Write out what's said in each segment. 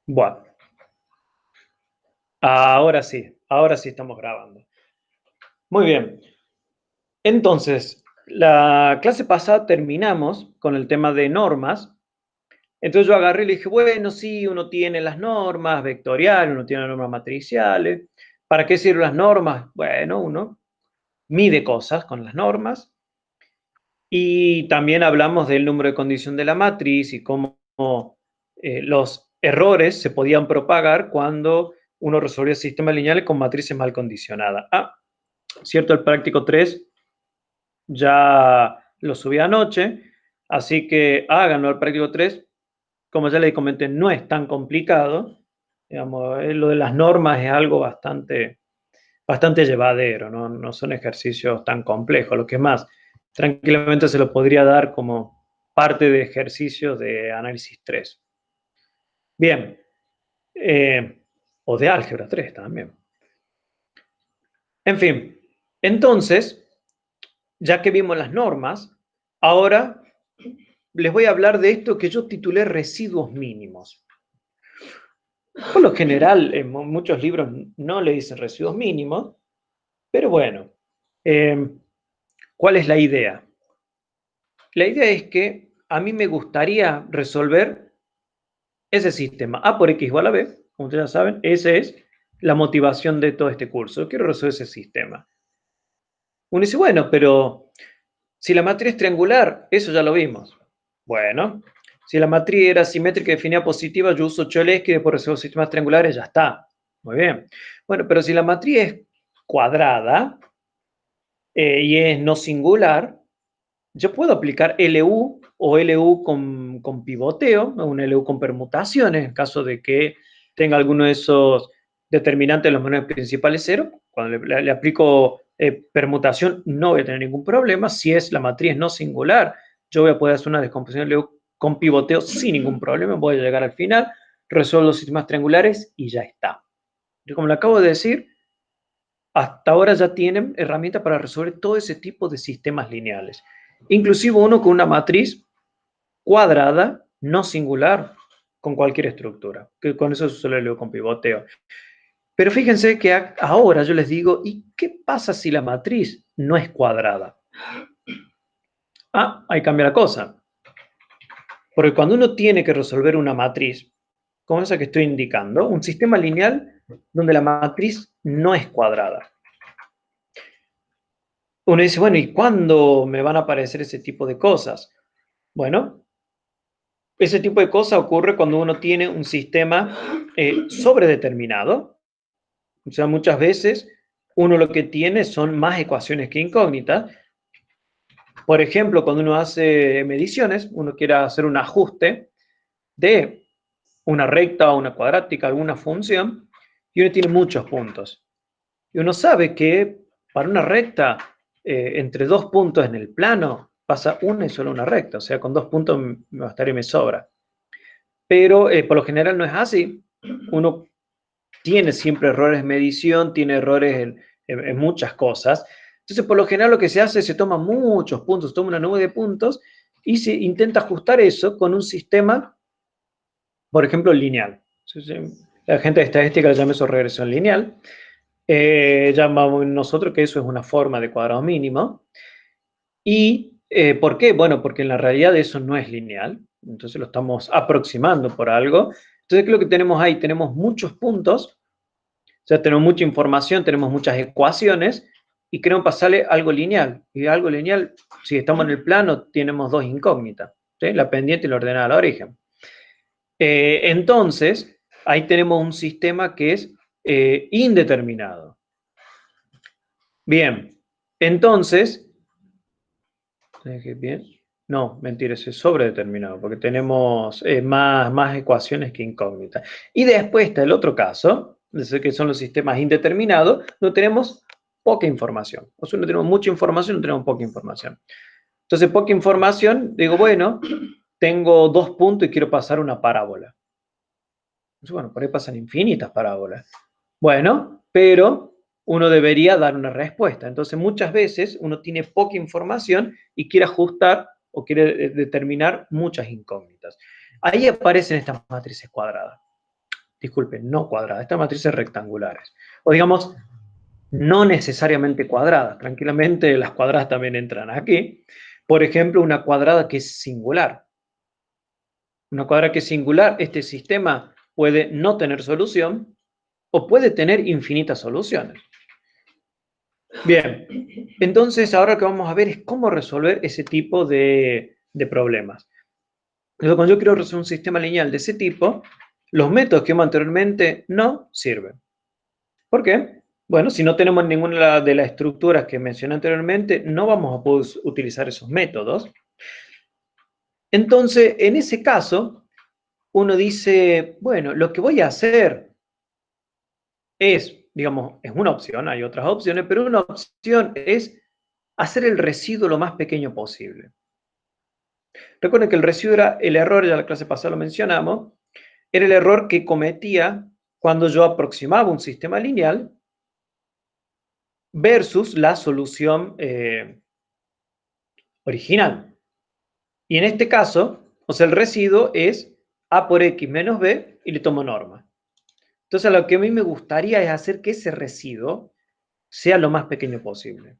Bueno, ahora sí estamos grabando. Muy bien. Entonces, la clase pasada terminamos con el tema de normas. Entonces yo agarré y le dije, bueno, sí, uno tiene las normas vectoriales, uno tiene las normas matriciales. ¿Para qué sirven las normas? Bueno, uno mide cosas con las normas. Y también hablamos del número de condición de la matriz y cómo los errores se podían propagar cuando uno resolvía sistemas lineales con matrices mal condicionadas. Cierto, el práctico 3 ya lo subí anoche, así que háganlo el práctico 3. Como ya les comenté, no es tan complicado. Digamos, lo de las normas es algo bastante llevadero, no son ejercicios tan complejos. Lo que más, tranquilamente se lo podría dar como parte de ejercicios de análisis 3. Bien, o de álgebra 3 también. En fin, entonces, ya que vimos las normas, ahora les voy a hablar de esto que yo titulé residuos mínimos. Por lo general, en muchos libros no le dicen residuos mínimos, pero bueno, eh, ¿cuál es la idea? La idea es que a mí me gustaría resolver ese sistema. A por x igual a b, como ustedes ya saben, esa es la motivación de todo este curso. Yo quiero resolver ese sistema. Uno dice, bueno, pero si la matriz es triangular, eso ya lo vimos. Bueno, si la matriz era simétrica y definida positiva, yo uso Cholesky y después resuelvo sistemas triangulares, ya está. Muy bien. Bueno, pero si la matriz es cuadrada y es no singular, yo puedo aplicar LU o LU con pivoteo, un LU con permutaciones, en caso de que tenga alguno de esos determinantes de los menores principales cero. Cuando le aplico permutación no voy a tener ningún problema. Si es la matriz no singular, yo voy a poder hacer una descomposición LU con pivoteo sin ningún problema. Voy a llegar al final, resuelvo los sistemas triangulares y ya está. Yo, como le acabo de decir, hasta ahora ya tienen herramientas para resolver todo ese tipo de sistemas lineales. Inclusive uno con una matriz cuadrada, no singular, con cualquier estructura. Que con eso solo leo con pivoteo. Pero fíjense que ahora yo les digo, ¿y qué pasa si la matriz no es cuadrada? Ahí cambia la cosa. Porque cuando uno tiene que resolver una matriz, como esa que estoy indicando, un sistema lineal donde la matriz no es cuadrada. Uno dice, bueno, ¿y cuándo me van a aparecer ese tipo de cosas? Bueno, ese tipo de cosas ocurre cuando uno tiene un sistema sobredeterminado. O sea, muchas veces uno lo que tiene son más ecuaciones que incógnitas. Por ejemplo, cuando uno hace mediciones, uno quiere hacer un ajuste de una recta o una cuadrática, alguna función, y uno tiene muchos puntos. Y uno sabe que para una recta, entre dos puntos en el plano, pasa una y solo una recta. O sea, con dos puntos me bastaría y me sobra. Pero por lo general no es así. Uno tiene siempre errores de medición, tiene errores en muchas cosas. Entonces, por lo general lo que se hace es se toma muchos puntos, se toma una nube de puntos y se intenta ajustar eso con un sistema, por ejemplo, lineal. La gente de estadística le llama eso regresión lineal. Llamamos nosotros que eso es una forma de cuadrado mínimo. ¿Y por qué? Bueno, porque en la realidad eso no es lineal, entonces lo estamos aproximando por algo. Entonces, ¿qué es lo que tenemos ahí? Tenemos muchos puntos, o sea, tenemos mucha información, tenemos muchas ecuaciones y queremos pasarle algo lineal. Y algo lineal, si estamos en el plano, tenemos dos incógnitas, ¿sí? La pendiente y la ordenada al origen. Entonces, ahí tenemos un sistema que es indeterminado. Bien, entonces, bien. No, mentira, es sobredeterminado, porque tenemos más ecuaciones que incógnitas. Y después está el otro caso, que son los sistemas indeterminados, donde tenemos poca información. O sea, no tenemos mucha información, no tenemos poca información. Entonces, poca información, digo, bueno, tengo dos puntos y quiero pasar una parábola. Entonces, bueno, por ahí pasan infinitas parábolas. Bueno, pero uno debería dar una respuesta. Entonces, muchas veces uno tiene poca información y quiere ajustar o quiere determinar muchas incógnitas. Ahí aparecen estas matrices cuadradas. disculpe, no cuadradas, estas matrices rectangulares. O digamos, no necesariamente cuadradas, tranquilamente las cuadradas también entran aquí. Por ejemplo, una cuadrada que es singular. Una cuadrada que es singular, este sistema puede no tener solución o puede tener infinitas soluciones. Bien, entonces ahora lo que vamos a ver es cómo resolver ese tipo de problemas. Entonces, cuando yo quiero resolver un sistema lineal de ese tipo, los métodos que vimos anteriormente no sirven. ¿Por qué? Bueno, si no tenemos ninguna de las estructuras que mencioné anteriormente, no vamos a poder utilizar esos métodos. Entonces, en ese caso, uno dice, bueno, lo que voy a hacer es, digamos, es una opción, hay otras opciones, pero una opción es hacer el residuo lo más pequeño posible. Recuerden que el residuo era el error, ya en la clase pasada lo mencionamos, era el error que cometía cuando yo aproximaba un sistema lineal versus la solución original. Y en este caso, o sea, el residuo es a por x menos b y le tomo norma. Entonces, lo que a mí me gustaría es hacer que ese residuo sea lo más pequeño posible.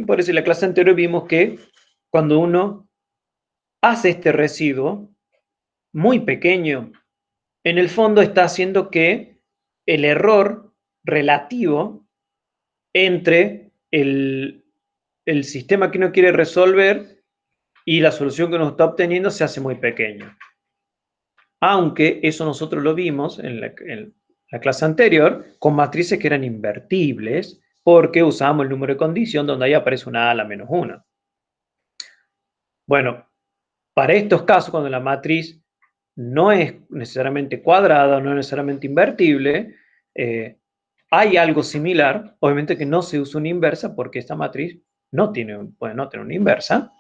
Por eso en la clase anterior vimos que cuando uno hace este residuo muy pequeño, en el fondo está haciendo que el error relativo entre el sistema que uno quiere resolver y la solución que uno está obteniendo se hace muy pequeño. Aunque eso nosotros lo vimos en la clase anterior con matrices que eran invertibles porque usábamos el número de condición donde ahí aparece una a a la menos 1. Bueno, para estos casos, cuando la matriz no es necesariamente cuadrada, no es necesariamente invertible, hay algo similar, obviamente que no se usa una inversa porque esta matriz puede no tener una inversa,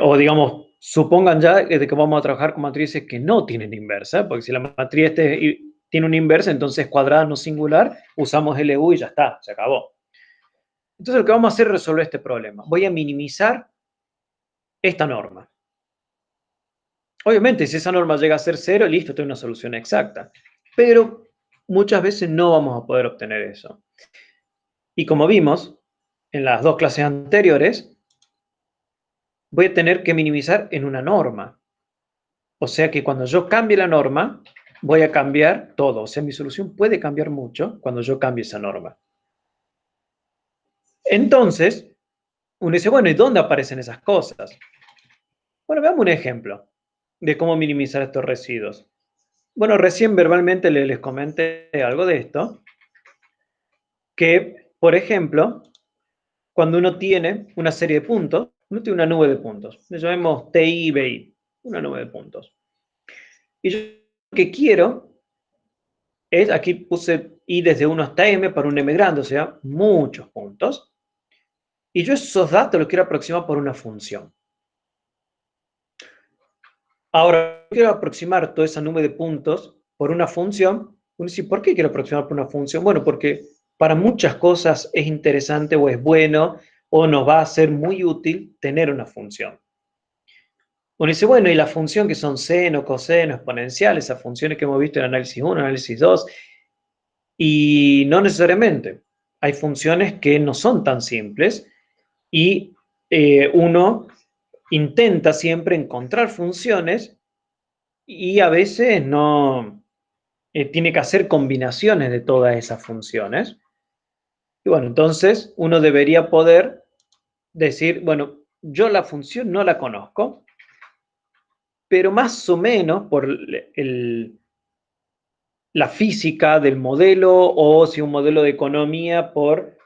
o digamos, supongan ya de que vamos a trabajar con matrices que no tienen inversa, porque si la matriz tiene una inversa, entonces cuadrada no singular, usamos LU y ya está, se acabó. Entonces lo que vamos a hacer es resolver este problema. Voy a minimizar esta norma. Obviamente, si esa norma llega a ser 0, listo, tengo una solución exacta. Pero muchas veces no vamos a poder obtener eso. Y como vimos en las dos clases anteriores, voy a tener que minimizar en una norma. O sea que cuando yo cambie la norma, voy a cambiar todo. O sea, mi solución puede cambiar mucho cuando yo cambie esa norma. Entonces, uno dice, bueno, ¿y dónde aparecen esas cosas? Bueno, veamos un ejemplo de cómo minimizar estos residuos. Bueno, recién verbalmente les comenté algo de esto, que, por ejemplo, cuando uno tiene una serie de puntos, uno tiene una nube de puntos, le llamemos TI, BI, una nube de puntos. Y yo lo que quiero es, aquí puse I desde 1 hasta M para un M grande, o sea, muchos puntos. Y yo esos datos los quiero aproximar por una función. Ahora, quiero aproximar toda esa nube de puntos por una función. Uno dice, ¿por qué quiero aproximar por una función? Bueno, porque para muchas cosas es interesante o es bueno o nos va a ser muy útil tener una función. Uno dice, bueno, y la función que son seno, coseno, exponencial, esas funciones que hemos visto en análisis 1, análisis 2, y no necesariamente. Hay funciones que no son tan simples y uno intenta siempre encontrar funciones y a veces no tiene que hacer combinaciones de todas esas funciones. Y bueno, entonces uno debería poder decir, bueno, yo la función no la conozco, pero más o menos por la física del modelo o si un modelo de economía por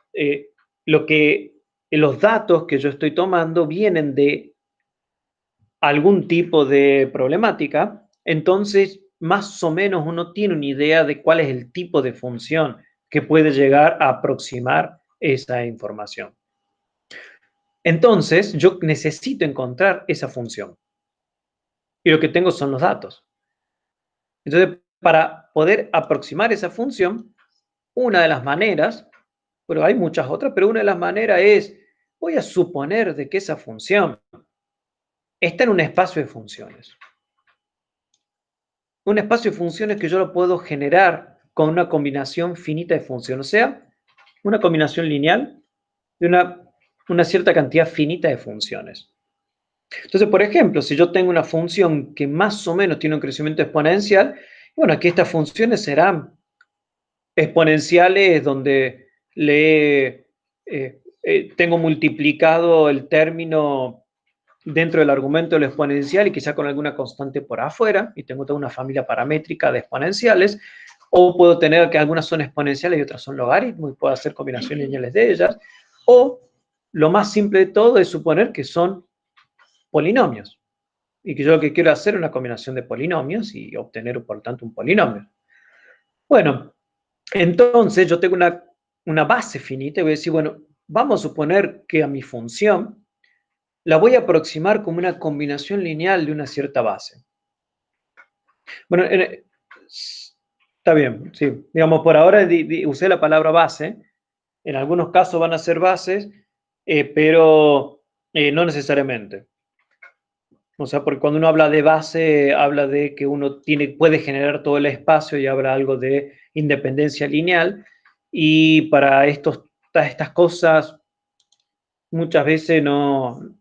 lo que los datos que yo estoy tomando vienen de algún tipo de problemática, entonces más o menos uno tiene una idea de cuál es el tipo de función que puede llegar a aproximar esa información. Entonces yo necesito encontrar esa función y lo que tengo son los datos. Entonces, para poder aproximar esa función, una de las maneras, pero hay muchas otras, pero una de las maneras es, voy a suponer de que esa función está en un espacio de funciones. un espacio de funciones que yo lo puedo generar con una combinación finita de funciones, o sea, una combinación lineal de una cierta cantidad finita de funciones. Entonces, por ejemplo, si yo tengo una función que más o menos tiene un crecimiento exponencial, bueno, aquí estas funciones serán exponenciales donde tengo multiplicado el término dentro del argumento de lo exponencial y quizá con alguna constante por afuera, y tengo toda una familia paramétrica de exponenciales, o puedo tener que algunas son exponenciales y otras son logaritmos, y puedo hacer combinaciones lineales de ellas, o lo más simple de todo es suponer que son polinomios, y que yo lo que quiero hacer es una combinación de polinomios y obtener, por tanto, un polinomio. Bueno, entonces yo tengo una base finita y voy a decir, bueno, vamos a suponer que a mi función la voy a aproximar como una combinación lineal de una cierta base. Bueno, está bien, sí. Digamos, por ahora usé la palabra base. En algunos casos van a ser bases, pero no necesariamente. O sea, porque cuando uno habla de base, habla de que uno puede generar todo el espacio y habla algo de independencia lineal. Y para estas cosas, muchas veces no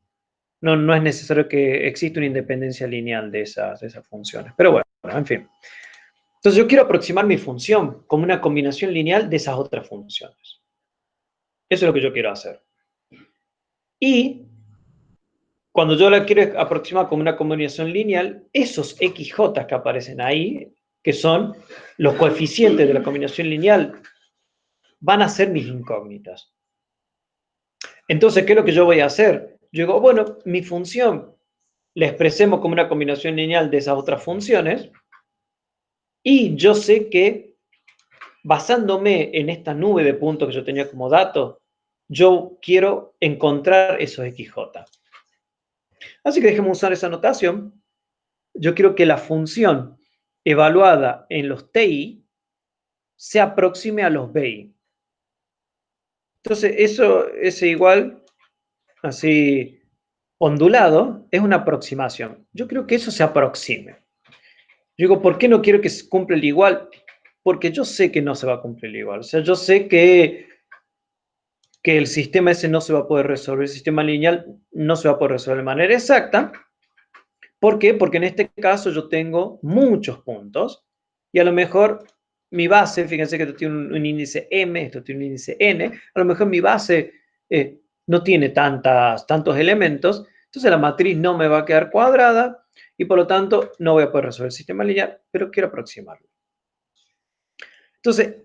es necesario que exista una independencia lineal de esas funciones. Pero bueno, en fin. Entonces yo quiero aproximar mi función como una combinación lineal de esas otras funciones. Eso es lo que yo quiero hacer. Y cuando yo la quiero aproximar como una combinación lineal, esos xj que aparecen ahí, que son los coeficientes de la combinación lineal, van a ser mis incógnitas. Entonces, ¿qué es lo que yo voy a hacer? Yo digo, bueno, mi función la expresemos como una combinación lineal de esas otras funciones, y yo sé que basándome en esta nube de puntos que yo tenía como dato, yo quiero encontrar esos xj. Así que dejemos usar esa notación. Yo quiero que la función evaluada en los TI se aproxime a los BI. Entonces, eso es igual, así, ondulado, es una aproximación. Yo creo que eso se aproxime. Yo digo, ¿por qué no quiero que se cumpla el igual? Porque yo sé que no se va a cumplir el igual. O sea, yo sé que el sistema ese no se va a poder resolver, el sistema lineal no se va a poder resolver de manera exacta. ¿Por qué? Porque en este caso yo tengo muchos puntos y a lo mejor mi base, fíjense que esto tiene un índice M, esto tiene un índice N, a lo mejor mi base no tiene tantos elementos, entonces la matriz no me va a quedar cuadrada y por lo tanto no voy a poder resolver el sistema lineal, pero quiero aproximarlo. Entonces,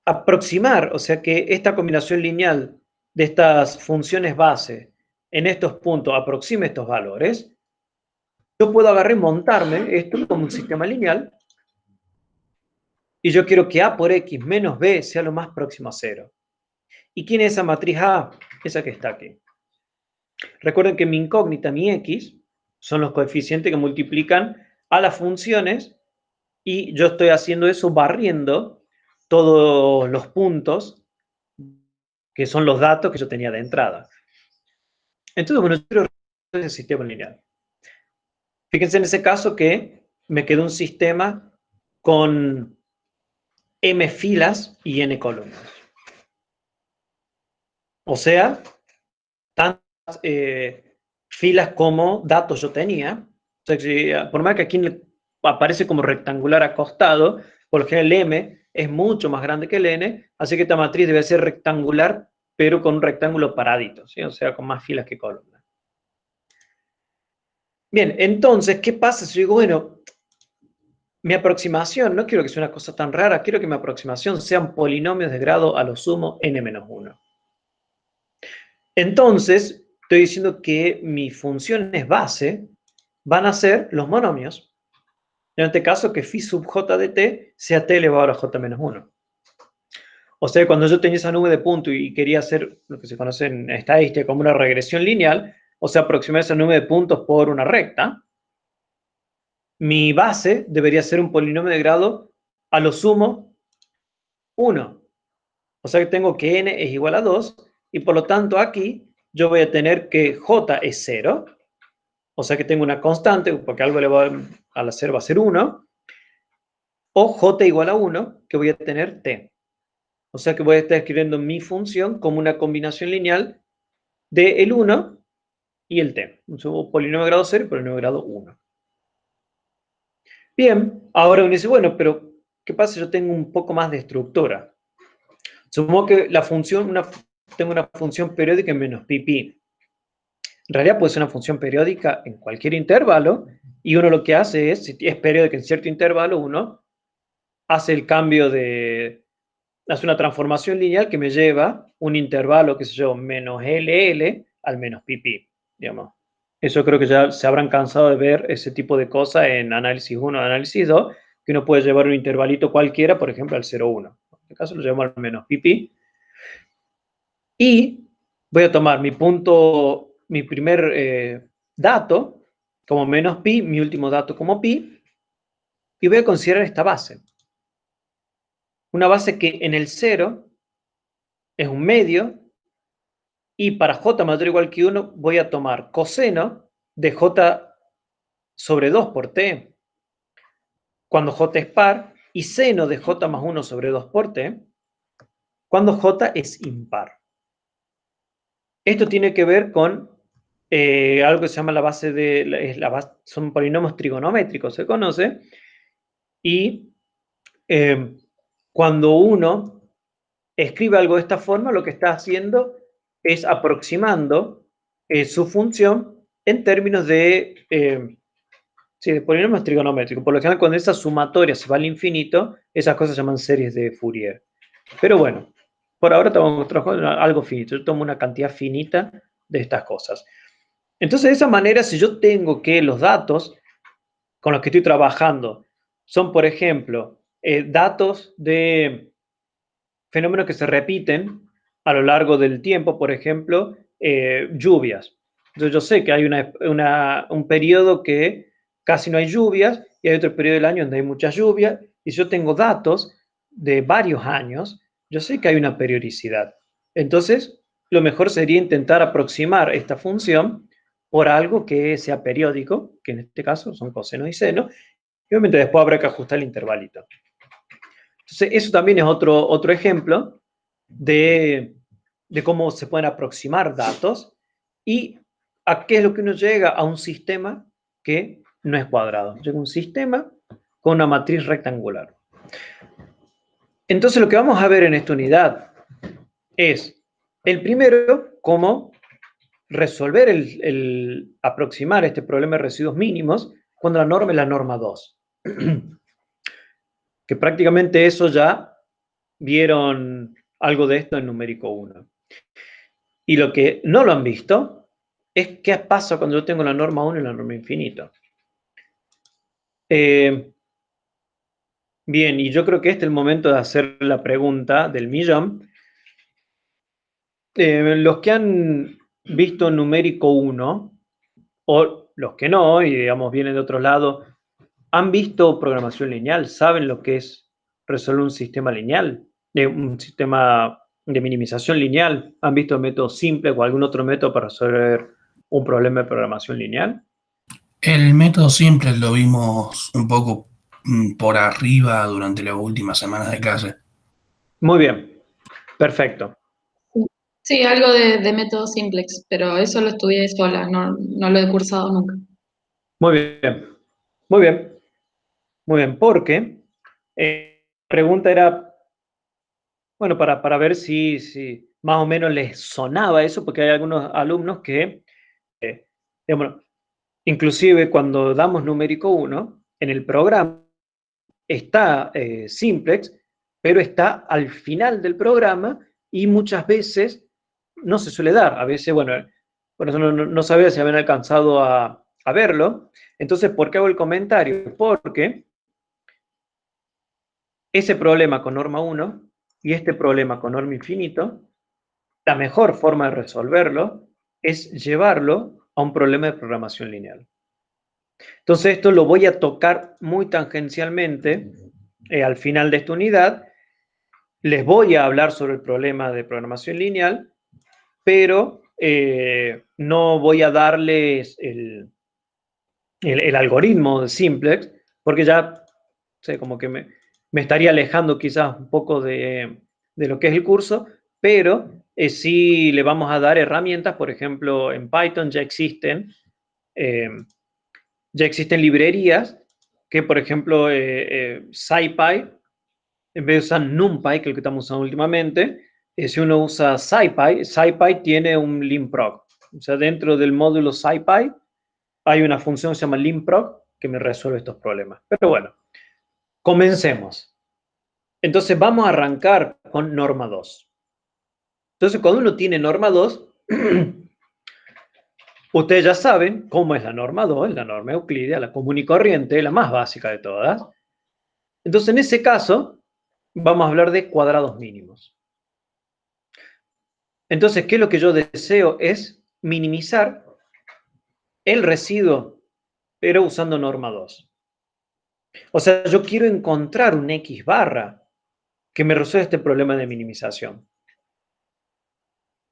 aproximar, o sea que esta combinación lineal de estas funciones base en estos puntos aproxime estos valores, yo puedo agarrar y montarme esto como un sistema lineal y yo quiero que A por X menos B sea lo más próximo a 0. ¿Y quién es esa matriz A? Esa que está aquí. Recuerden que mi incógnita, mi X, son los coeficientes que multiplican a las funciones y yo estoy haciendo eso barriendo todos los puntos que son los datos que yo tenía de entrada. Entonces, bueno, yo quiero resolver ese sistema lineal. Fíjense en ese caso que me quedó un sistema con m filas y n columnas. O sea, tantas filas como datos yo tenía. O sea, por más que aquí aparece como rectangular acostado, por lo general el m es mucho más grande que el n, así que esta matriz debe ser rectangular, pero con un rectángulo paradito, ¿sí? O sea, con más filas que columnas. Bien, entonces, ¿qué pasa si yo digo, bueno, mi aproximación, no quiero que sea una cosa tan rara, quiero que mi aproximación sean polinomios de grado a lo sumo n-1. Entonces, estoy diciendo que mis funciones base van a ser los monomios. En este caso, que phi sub j de t sea t elevado a j-1. O sea, cuando yo tenía esa nube de puntos y quería hacer lo que se conoce en estadística como una regresión lineal, o sea, aproximar esa nube de puntos por una recta, mi base debería ser un polinomio de grado a lo sumo 1. O sea que tengo que n es igual a 2 y por lo tanto aquí yo voy a tener que j es 0. O sea que tengo una constante, porque algo elevado a la 0 va a ser 1. o j igual a 1, que voy a tener t. O sea que voy a estar escribiendo mi función como una combinación lineal de el 1 y el t. Un polinomio de grado 0 y polinomio de grado 1. Bien, ahora uno dice, bueno, pero ¿qué pasa si yo tengo un poco más de estructura? Supongo que la función, tengo una función periódica en menos pi. En realidad puede ser una función periódica en cualquier intervalo, y uno lo que hace es, si es periódica en cierto intervalo, uno hace el cambio hace una transformación lineal que me lleva un intervalo, qué sé yo, menos LL al menos pi, digamos. Eso creo que ya se habrán cansado de ver ese tipo de cosas en análisis 1, análisis 2, que uno puede llevar un intervalito cualquiera, por ejemplo, al 0,1. En este caso lo llevamos al menos pi. Y voy a tomar mi punto, mi primer dato como menos pi, mi último dato como pi, y voy a considerar esta base. Una base que en el 0 es un medio, y para j mayor o igual que 1 voy a tomar coseno de j sobre 2 por t, cuando j es par, y seno de j más 1 sobre 2 por t, cuando j es impar. Esto tiene que ver con algo que se llama la base son polinomios trigonométricos, se conoce, y cuando uno escribe algo de esta forma, lo que está haciendo es aproximando su función en términos de polinomios trigonométricos. Por lo general, cuando esa sumatoria se va al infinito, esas cosas se llaman series de Fourier. Pero bueno, por ahora estamos trabajando en algo finito. Yo tomo una cantidad finita de estas cosas. Entonces, de esa manera, si yo tengo que los datos con los que estoy trabajando son, por ejemplo, datos de fenómenos que se repiten a lo largo del tiempo, por ejemplo, lluvias. Entonces yo sé que hay un periodo que casi no hay lluvias y hay otro periodo del año donde hay muchas lluvias, y si yo tengo datos de varios años, yo sé que hay una periodicidad. Entonces, lo mejor sería intentar aproximar esta función por algo que sea periódico, que en este caso son coseno y seno, y obviamente después habrá que ajustar el intervalito. Entonces, eso también es otro ejemplo de cómo se pueden aproximar datos y a qué es lo que uno llega a un sistema que no es cuadrado. Llega a un sistema con una matriz rectangular. Entonces, lo que vamos a ver en esta unidad es, el primero, cómo resolver aproximar este problema de residuos mínimos cuando la norma es la norma 2. Que prácticamente eso ya vieron algo de esto en numérico 1. Y lo que no lo han visto es qué pasa cuando yo tengo la norma 1 y la norma infinito. Bien, y yo creo que este es el momento de hacer la pregunta del millón. Los que han visto numérico 1, o los que no, y digamos vienen de otro lado, ¿han visto programación lineal? ¿Saben lo que es resolver un sistema lineal? Un sistema de minimización lineal. ¿Han visto métodos simples o algún otro método para resolver un problema de programación lineal? El método simple lo vimos un poco por arriba durante las últimas semanas de clase. Muy bien, perfecto. Sí, algo de método simplex, pero eso lo estudié sola, no lo he cursado nunca. Muy bien, muy bien, muy bien, porque la pregunta era, bueno, para ver si más o menos les sonaba eso, porque hay algunos alumnos que, digamos, inclusive cuando damos numérico 1, en el programa está simplex, pero está al final del programa y muchas veces no se suele dar. A veces, bueno, por eso no sabía si habían alcanzado a verlo. Entonces, ¿por qué hago el comentario? Porque ese problema con norma 1 y este problema con norma infinito, la mejor forma de resolverlo es llevarlo a un problema de programación lineal. Entonces, esto lo voy a tocar muy tangencialmente al final de esta unidad. Les voy a hablar sobre el problema de programación lineal, pero no voy a darles el algoritmo de simplex, porque ya sé, como que me estaría alejando quizás un poco de lo que es el curso, pero sí le vamos a dar herramientas. Por ejemplo, en Python eh, ya existen librerías que, por ejemplo, SciPy, en vez de usar NumPy, que es el que estamos usando últimamente, si uno usa SciPy tiene un limprog. O sea, dentro del módulo SciPy hay una función que se llama limprog que me resuelve estos problemas. Pero bueno, comencemos. Entonces vamos a arrancar con norma 2. Entonces, cuando uno tiene norma 2, ustedes ya saben cómo es la norma 2, la norma euclídea, la común y corriente, la más básica de todas. Entonces, en ese caso, vamos a hablar de cuadrados mínimos. Entonces, ¿qué es lo que yo deseo? Es minimizar el residuo, pero usando norma 2. O sea, yo quiero encontrar un X barra que me resuelva este problema de minimización.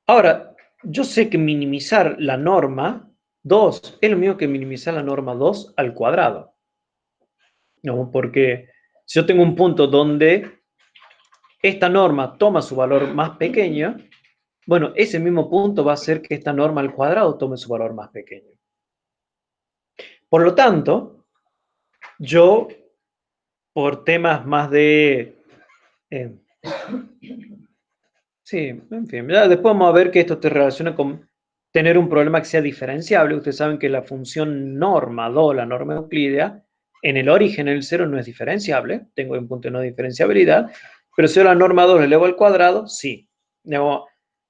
Ahora, yo sé que minimizar la norma 2 es lo mismo que minimizar la norma 2 al cuadrado. ¿No? Porque si yo tengo un punto donde esta norma toma su valor más pequeño, bueno, ese mismo punto va a hacer que esta norma al cuadrado tome su valor más pequeño. Por lo tanto, yo, por temas más de... sí, en fin, ya después vamos a ver que esto te relaciona con tener un problema que sea diferenciable. Ustedes saben que la función norma 2, la norma euclídea, en el origen, el 0 no es diferenciable, tengo un punto de no diferenciabilidad, pero si yo la norma 2 la elevo al cuadrado, sí.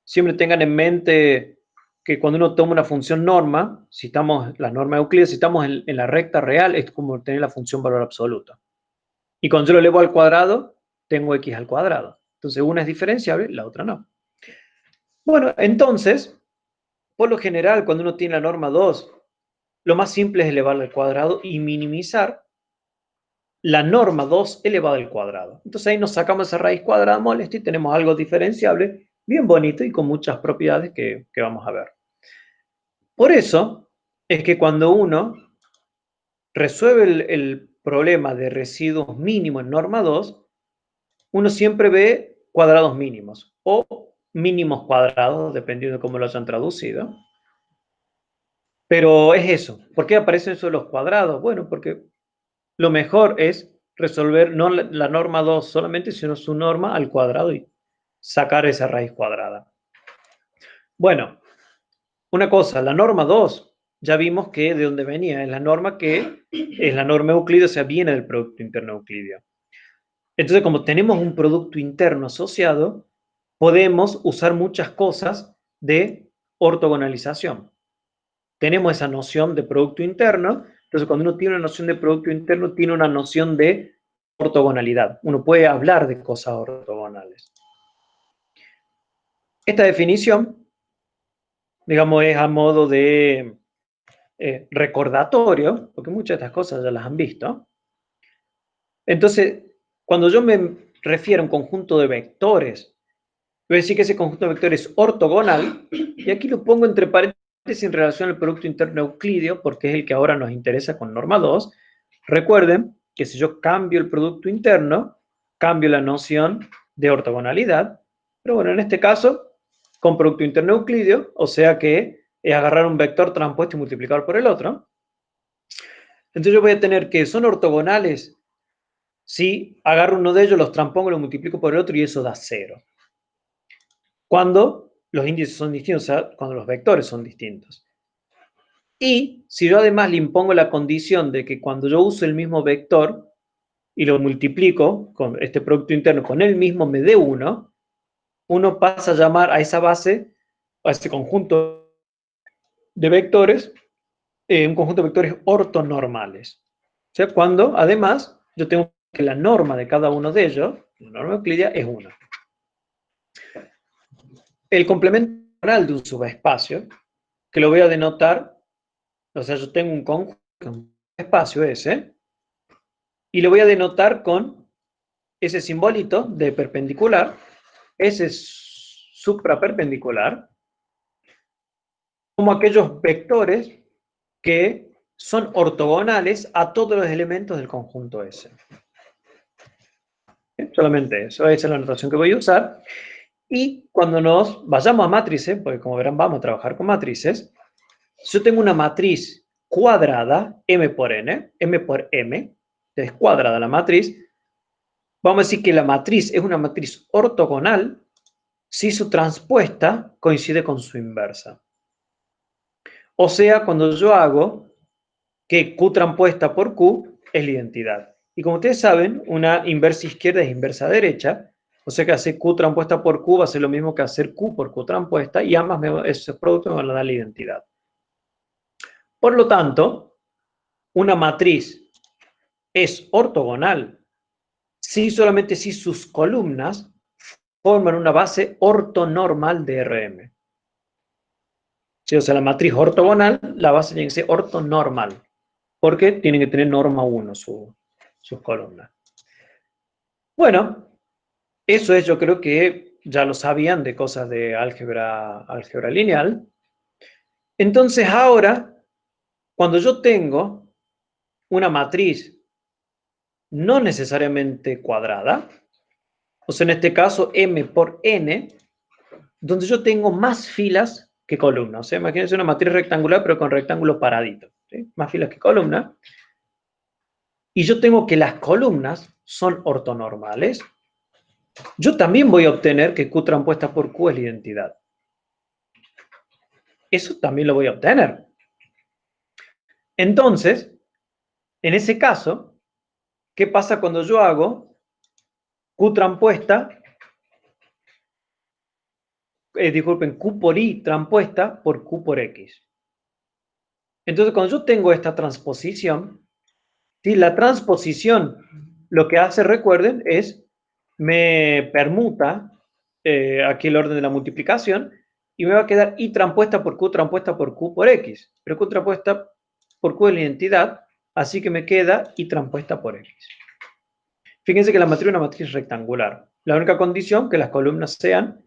Siempre tengan en mente que cuando uno toma una función norma, si estamos, la norma euclídea, si estamos en la recta real, es como tener la función valor absoluto. Y cuando yo lo elevo al cuadrado, tengo x al cuadrado. Entonces una es diferenciable, la otra no. Bueno, entonces, por lo general, cuando uno tiene la norma 2, lo más simple es elevarla al cuadrado y minimizar la norma 2 elevada al cuadrado. Entonces ahí nos sacamos esa raíz cuadrada molesta y tenemos algo diferenciable, bien bonito y con muchas propiedades que vamos a ver. Por eso es que cuando uno resuelve el problema de residuos mínimos en norma 2, uno siempre ve cuadrados mínimos o mínimos cuadrados, dependiendo de cómo lo hayan traducido. Pero es eso. ¿Por qué aparecen eso los cuadrados? Bueno, porque lo mejor es resolver no la norma 2 solamente, sino su norma al cuadrado y sacar esa raíz cuadrada. Bueno, una cosa, la norma 2, ya vimos que de dónde venía, es la norma que es la norma euclídea, o sea, viene del producto interno euclídeo. Entonces, como tenemos un producto interno asociado, podemos usar muchas cosas de ortogonalización. Tenemos esa noción de producto interno, entonces cuando uno tiene una noción de producto interno, tiene una noción de ortogonalidad. Uno puede hablar de cosas ortogonales. Esta definición, digamos, es a modo de recordatorio, porque muchas de estas cosas ya las han visto. Entonces, cuando yo me refiero a un conjunto de vectores, voy a decir que ese conjunto de vectores es ortogonal, y aquí lo pongo entre paréntesis en relación al producto interno euclídeo, porque es el que ahora nos interesa con norma 2. Recuerden que si yo cambio el producto interno, cambio la noción de ortogonalidad, pero bueno, en este caso, con producto interno euclídeo, o sea que es agarrar un vector transpuesto y multiplicar por el otro. Entonces yo voy a tener que son ortogonales si agarro uno de ellos, los transpongo, lo multiplico por el otro y eso da 0. Cuando los índices son distintos, o sea, cuando los vectores son distintos. Y si yo además le impongo la condición de que cuando yo uso el mismo vector y lo multiplico con este producto interno con él mismo me dé 1, uno pasa a llamar a esa base, a ese conjunto de vectores, un conjunto de vectores ortonormales. O sea, cuando además yo tengo que la norma de cada uno de ellos, la norma euclídea, es 1. El complemento oral de un subespacio, que lo voy a denotar, o sea, yo tengo un conjunto, un espacio S, y lo voy a denotar con ese simbolito de perpendicular, ese supraperpendicular, como aquellos vectores que son ortogonales a todos los elementos del conjunto S. solamente eso. Esa es la notación que voy a usar. Y cuando nos vayamos a matrices, porque como verán vamos a trabajar con matrices, yo tengo una matriz cuadrada, m por n, m por m, es cuadrada la matriz. Vamos a decir que la matriz es una matriz ortogonal si su transpuesta coincide con su inversa. O sea, cuando yo hago que Q transpuesta por Q es la identidad. Y como ustedes saben, una inversa izquierda es inversa derecha, o sea que hacer Q transpuesta por Q va a ser lo mismo que hacer Q por Q transpuesta, y ambas esos productos me van a dar la identidad. Por lo tanto, una matriz es ortogonal solamente si sus columnas forman una base ortonormal de Rm. Sí, o sea, la matriz ortogonal, la base tiene que ser ortonormal, porque tienen que tener norma 1 sus columnas. Bueno, eso es, yo creo que ya lo sabían de cosas de álgebra lineal. Entonces ahora, cuando yo tengo una matriz no necesariamente cuadrada, o sea, en este caso m por n, donde yo tengo más filas que columnas. O sea, imagínense una matriz rectangular, pero con rectángulos paraditos, ¿sí? Más filas que columnas. Y yo tengo que las columnas son ortonormales. Yo también voy a obtener que Q transpuesta por Q es la identidad. Eso también lo voy a obtener. Entonces, en ese caso, ¿qué pasa cuando yo hago Q transpuesta? Disculpen, Q por I transpuesta por Q por X. Entonces, cuando yo tengo esta transposición, ¿sí? La transposición lo que hace, recuerden, es me permuta aquí el orden de la multiplicación y me va a quedar I transpuesta por Q por X. Pero Q transpuesta por Q es la identidad, así que me queda I transpuesta por X. Fíjense que la matriz es una matriz rectangular. La única condición que las columnas sean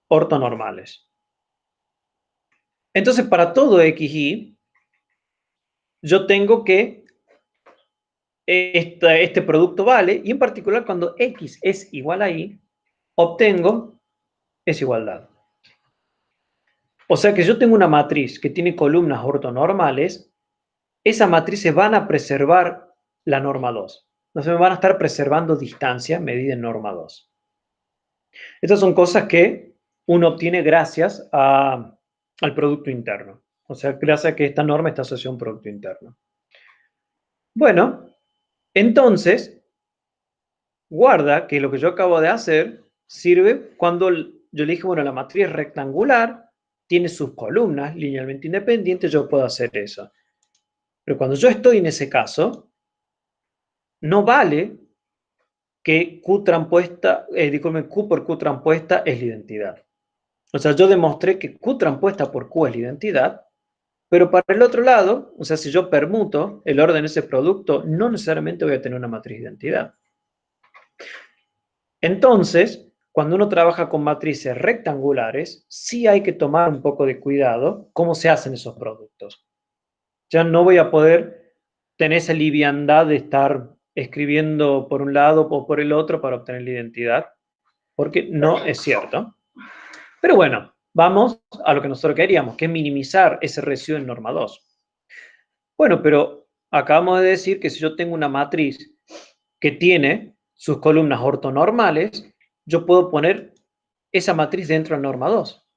ortonormales. Entonces, para todo XY, yo tengo que este producto vale, y en particular cuando X es igual a Y, obtengo esa igualdad. O sea que yo tengo una matriz que tiene columnas ortonormales, esas matrices van a preservar la norma 2. Entonces me van a estar preservando distancia medida en norma 2. Estas son cosas que uno obtiene gracias al producto interno. O sea, gracias a que esta norma está asociada a un producto interno. Bueno, entonces, guarda que lo que yo acabo de hacer sirve cuando yo le dije, bueno, la matriz rectangular tiene sus columnas linealmente independientes, yo puedo hacer eso. Pero cuando yo estoy en ese caso, no vale que Q transpuesta, disculpen, Q por Q transpuesta es la identidad. O sea, yo demostré que Q transpuesta por Q es la identidad, pero para el otro lado, o sea, si yo permuto el orden de ese producto, no necesariamente voy a tener una matriz de identidad. Entonces, cuando uno trabaja con matrices rectangulares, sí hay que tomar un poco de cuidado cómo se hacen esos productos. Ya no voy a poder tener esa liviandad de estar escribiendo por un lado o por el otro para obtener la identidad, porque no es cierto. Pero bueno, vamos a lo que nosotros queríamos, que es minimizar ese residuo en norma 2. Bueno, pero acabamos de decir que si yo tengo una matriz que tiene sus columnas ortonormales, yo puedo poner esa matriz dentro de norma 2.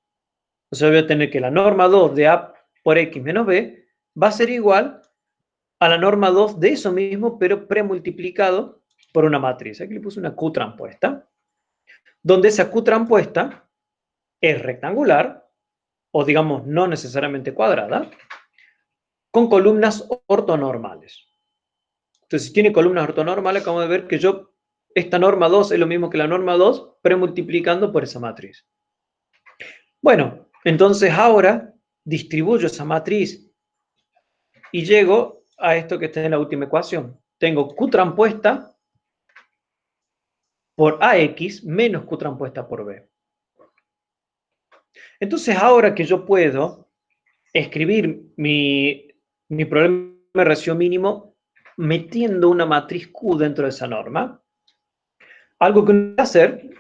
O sea, voy a tener que la norma 2 de A por X menos B va a ser igual a la norma 2 de eso mismo, pero premultiplicado por una matriz. Aquí le puse una Q transpuesta, donde esa Q transpuesta es rectangular, o digamos no necesariamente cuadrada, con columnas ortonormales. Entonces, si tiene columnas ortonormales, acabamos de ver que esta norma 2 es lo mismo que la norma 2 premultiplicando por esa matriz. Bueno, entonces ahora distribuyo esa matriz y llego a esto que está en la última ecuación. Tengo Q transpuesta por AX menos Q transpuesta por B. Entonces ahora que yo puedo escribir mi problema de residuo mínimo metiendo una matriz Q dentro de esa norma, Algo que uno puede hacer,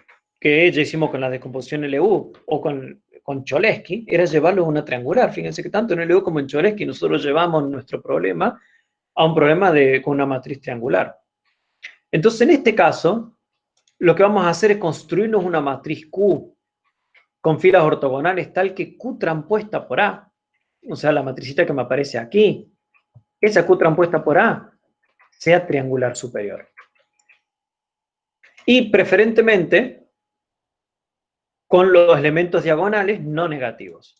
que ya hicimos con la descomposición LU o con Cholesky, era llevarlo a una triangular. Fíjense que tanto en LU como en Cholesky nosotros llevamos nuestro problema a un problema con una matriz triangular. Entonces, en este caso, lo que vamos a hacer es construirnos una matriz Q con filas ortogonales tal que Q transpuesta por A, o sea, la matricita que me aparece aquí, esa Q transpuesta por A sea triangular superior. Y preferentemente con los elementos diagonales no negativos.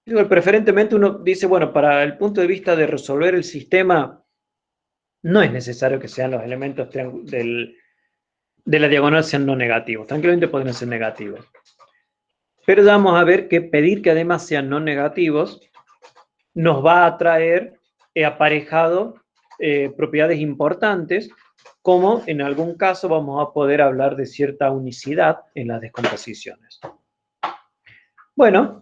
Preferentemente uno dice, bueno, para el punto de vista de resolver el sistema, no es necesario que sean los elementos de la diagonal sean no negativos. Tranquilamente pueden ser negativos. Pero ya vamos a ver que pedir que además sean no negativos nos va a traer aparejado propiedades importantes, como en algún caso vamos a poder hablar de cierta unicidad en las descomposiciones. Bueno,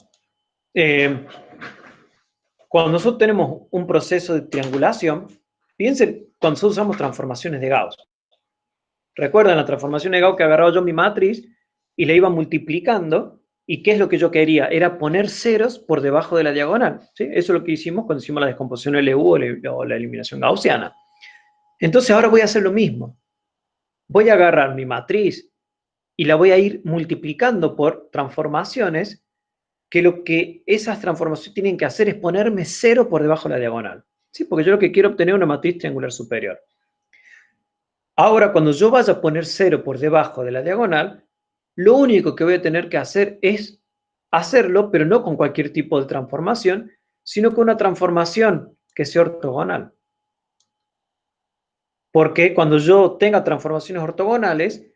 cuando nosotros tenemos un proceso de triangulación, fíjense cuando nosotros usamos transformaciones de Gauss. Recuerdan la transformación de Gauss que agarraba yo mi matriz y le iba multiplicando. ¿Y qué es lo que yo quería? Era poner ceros por debajo de la diagonal. ¿Sí? Eso es lo que hicimos cuando hicimos la descomposición LU o la eliminación gaussiana. Entonces ahora voy a hacer lo mismo. Voy a agarrar mi matriz y la voy a ir multiplicando por transformaciones que lo que esas transformaciones tienen que hacer es ponerme cero por debajo de la diagonal. ¿Sí? Porque yo lo que quiero obtener es una matriz triangular superior. Ahora, cuando yo vaya a poner cero por debajo de la diagonal, lo único que voy a tener que hacer es hacerlo, pero no con cualquier tipo de transformación, sino con una transformación que sea ortogonal. Porque cuando yo tenga transformaciones ortogonales,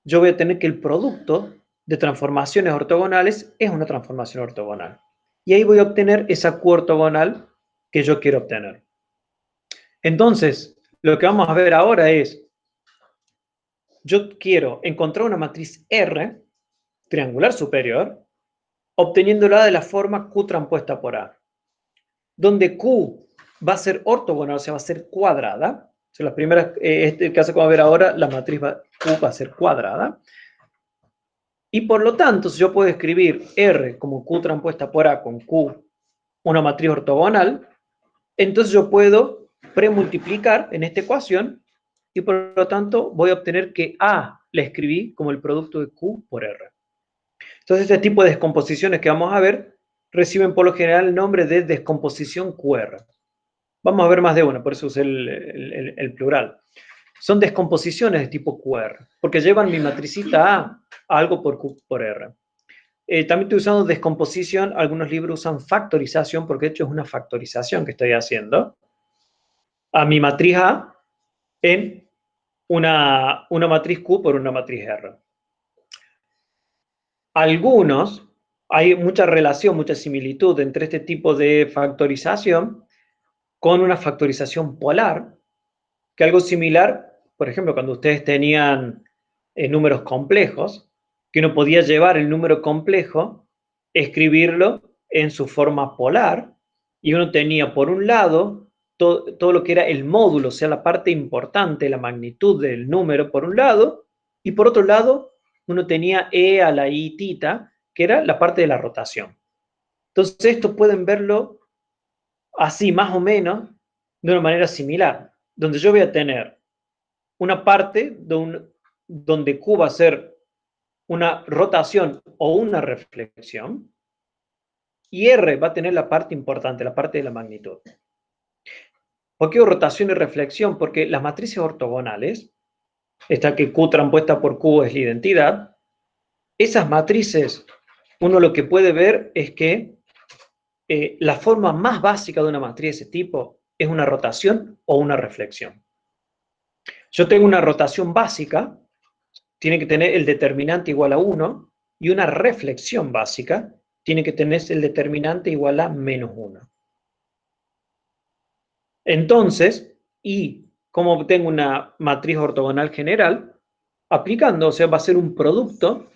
yo voy a tener que el producto de transformaciones ortogonales es una transformación ortogonal. Y ahí voy a obtener esa Q ortogonal que yo quiero obtener. Entonces, lo que vamos a ver ahora es, yo quiero encontrar una matriz R, triangular superior, obteniéndola de la forma Q transpuesta por A, donde Q va a ser ortogonal, o sea, va a ser cuadrada. O sea, las primeras, este caso que vamos a ver ahora, la matriz Q va a ser cuadrada. Y por lo tanto, si yo puedo escribir R como Q transpuesta por A con Q, una matriz ortogonal, entonces yo puedo premultiplicar en esta ecuación y por lo tanto voy a obtener que A la escribí como el producto de Q por R. Entonces este tipo de descomposiciones que vamos a ver reciben por lo general el nombre de descomposición QR. Vamos a ver más de una, por eso usé el plural. Son descomposiciones de tipo QR, porque llevan mi matricita A algo por Q por R. También estoy usando descomposición, algunos libros usan factorización, porque de hecho es una factorización que estoy haciendo a mi matriz A en una matriz Q por una matriz R. Hay mucha relación, mucha similitud entre este tipo de factorización con una factorización polar, que algo similar, por ejemplo, cuando ustedes tenían números complejos, que uno podía llevar el número complejo, escribirlo en su forma polar, y uno tenía por un lado todo lo que era el módulo, o sea, la parte importante, la magnitud del número por un lado, y por otro lado uno tenía e a la i tita, que era la parte de la rotación. Entonces esto pueden verlo así, más o menos, de una manera similar, donde yo voy a tener una parte donde Q va a ser una rotación o una reflexión, y R va a tener la parte importante, la parte de la magnitud. ¿Por qué rotación y reflexión? Porque las matrices ortogonales, esta que Q transpuesta por Q es la identidad, esas matrices, uno lo que puede ver es que la forma más básica de una matriz de ese tipo es una rotación o una reflexión. Yo tengo una rotación básica, tiene que tener el determinante igual a 1, y una reflexión básica tiene que tener el determinante igual a menos 1. Entonces, y como obtengo una matriz ortogonal general, aplicando, o sea, va a ser un producto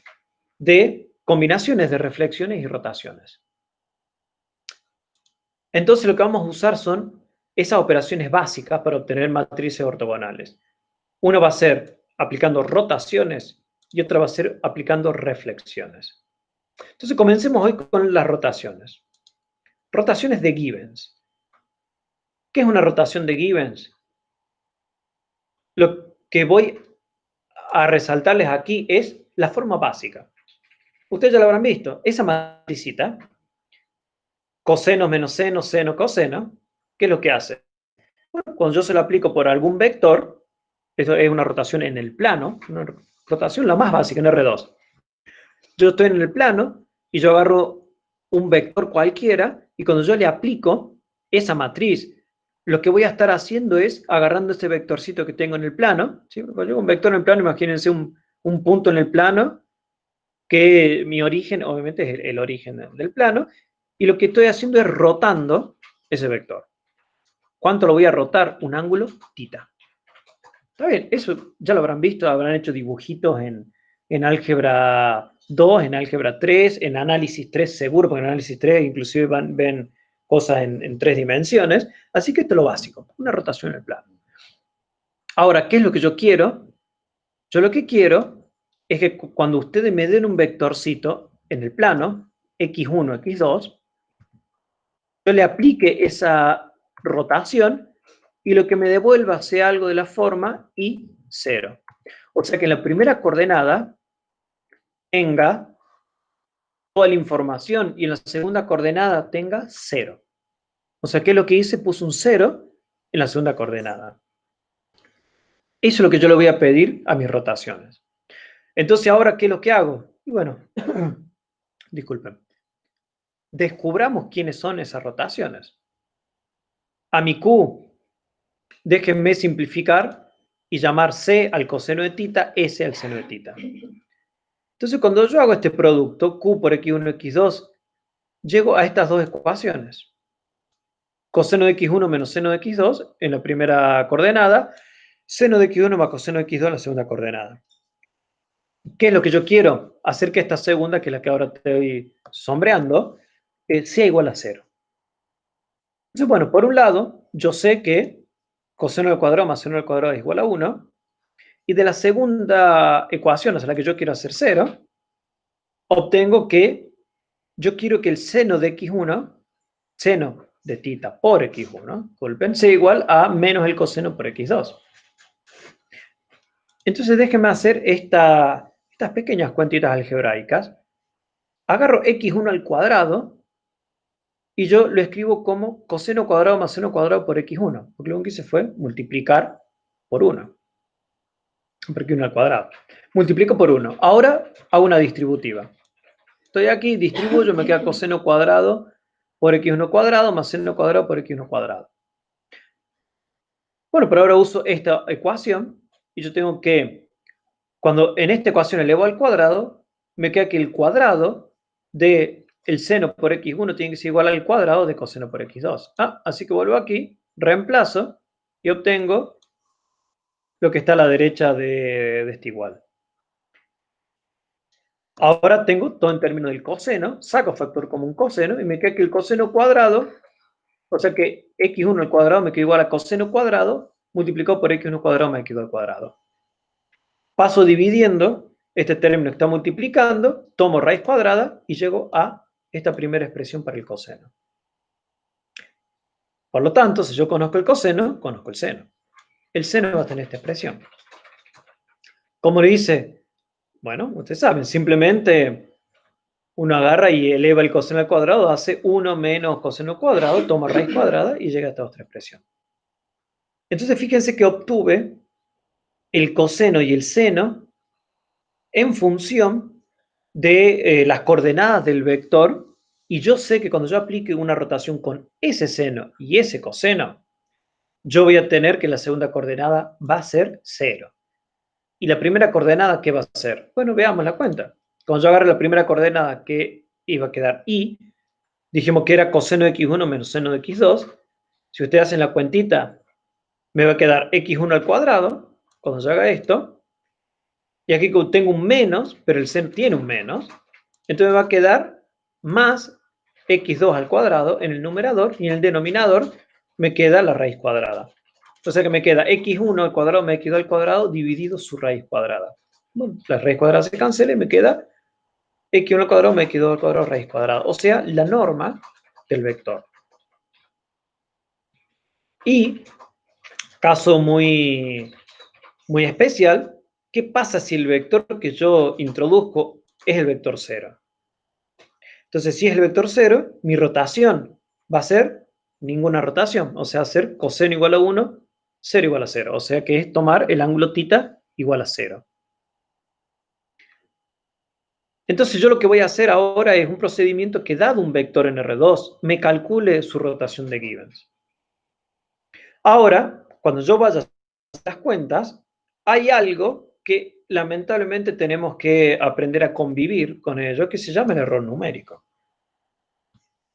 de combinaciones de reflexiones y rotaciones. Entonces lo que vamos a usar son esas operaciones básicas para obtener matrices ortogonales. Uno va a ser aplicando rotaciones y otra va a ser aplicando reflexiones. Entonces comencemos hoy con las rotaciones. Rotaciones de Gibbons. ¿Qué es una rotación de Gibbons? Lo que voy a resaltarles aquí es la forma básica. Ustedes ya lo habrán visto. Esa matricita, coseno menos seno, seno, coseno, ¿qué es lo que hace? Bueno, cuando yo se lo aplico por algún vector, esto es una rotación en el plano, una rotación la más básica en R2. Yo estoy en el plano y yo agarro un vector cualquiera y cuando yo le aplico esa matriz, lo que voy a estar haciendo es agarrando ese vectorcito que tengo en el plano. ¿Sí? Cuando yo un vector en el plano, imagínense un punto en el plano que mi origen, obviamente, es el origen del plano, y lo que estoy haciendo es rotando ese vector. ¿Cuánto lo voy a rotar? Un ángulo θ. Está bien, eso ya lo habrán visto, habrán hecho dibujitos en álgebra 2, en álgebra 3, en análisis 3 seguro, porque en análisis 3 inclusive ven cosas en 3 dimensiones. Así que esto es lo básico, una rotación en el plano. Ahora, ¿qué es lo que yo quiero? Yo lo que quiero es que cuando ustedes me den un vectorcito en el plano, x1, x2, yo le aplique esa rotación y lo que me devuelva sea algo de la forma y0. O sea que en la primera coordenada tenga toda la información y en la segunda coordenada tenga 0. O sea que lo que hice, puse un 0 en la segunda coordenada. Eso es lo que yo le voy a pedir a mis rotaciones. Entonces, ¿ahora qué es lo que hago? Y bueno, disculpen. Descubramos quiénes son esas rotaciones. A mi Q, déjenme simplificar y llamar C al coseno de θ, S al seno de θ. Entonces, cuando yo hago este producto, Q por X1, X2, llego a estas dos ecuaciones. Coseno de X1 menos seno de X2 en la primera coordenada, seno de X1 más coseno de X2 en la segunda coordenada. ¿Qué es lo que yo quiero? Hacer que esta segunda, que es la que ahora estoy sombreando, sea igual a 0. Entonces, bueno, por un lado, yo sé que coseno al cuadrado más seno al cuadrado es igual a 1, y de la segunda ecuación, o sea, la que yo quiero hacer 0, obtengo que yo quiero que el seno de x1, seno de θ por x1, disculpen, sea igual a menos el coseno por x2. Entonces déjenme hacer estas pequeñas cuentitas algebraicas. Agarro x1 al cuadrado y yo lo escribo como coseno cuadrado más seno cuadrado por x1, porque lo que hice fue multiplicar por 1. Por x1 al cuadrado. Multiplico por 1. Ahora hago una distributiva. Estoy aquí, distribuyo, me queda coseno cuadrado por x1 cuadrado más seno cuadrado por x1 cuadrado. Bueno, pero ahora uso esta ecuación y yo tengo que, cuando en esta ecuación elevo al cuadrado, me queda que el cuadrado de el seno por x1 tiene que ser igual al cuadrado de coseno por x2. Así que vuelvo aquí, reemplazo y obtengo lo que está a la derecha de este igual. Ahora tengo todo en términos del coseno, saco factor común coseno y me queda que el coseno cuadrado, o sea que x1 al cuadrado me queda igual a coseno cuadrado multiplicado por x1 cuadrado más x2 al cuadrado. Paso dividiendo este término que está multiplicando, tomo raíz cuadrada y llego a esta primera expresión para el coseno. Por lo tanto, si yo conozco el coseno, conozco el seno. El seno va a tener esta expresión. ¿Cómo le dice? Bueno, ustedes saben, simplemente uno agarra y eleva el coseno al cuadrado, hace 1 menos coseno cuadrado, toma raíz cuadrada y llega a esta otra expresión. Entonces, fíjense que obtuve el coseno y el seno en función de las coordenadas del vector, y yo sé que cuando yo aplique una rotación con ese seno y ese coseno, yo voy a tener que la segunda coordenada va a ser 0. ¿Y la primera coordenada qué va a ser? Bueno, veamos la cuenta. Cuando yo agarre la primera coordenada que iba a quedar y, dijimos que era coseno de x1 menos seno de x2. Si ustedes hacen la cuentita, me va a quedar x1 al cuadrado, cuando yo haga esto. Y aquí tengo un menos, pero el seno tiene un menos. Entonces me va a quedar más x2 al cuadrado en el numerador y en el denominador me queda la raíz cuadrada. O sea que me queda x1 al cuadrado más x2 al cuadrado dividido su raíz cuadrada. Bueno, la raíz cuadrada se cancela y me queda x1 al cuadrado más x2 al cuadrado raíz cuadrada. O sea, la norma del vector. Y, caso muy especial, ¿qué pasa si el vector que yo introduzco es el vector 0? Entonces, si es el vector 0, mi rotación va a ser ninguna rotación, o sea, ser coseno igual a 1, 0 igual a 0, o sea que es tomar el ángulo θ igual a 0. Entonces yo lo que voy a hacer ahora es un procedimiento que, dado un vector en R2, me calcule su rotación de Gibbons. Ahora, cuando yo vaya a hacer las cuentas, hay algo que lamentablemente tenemos que aprender a convivir con ello, que se llama el error numérico.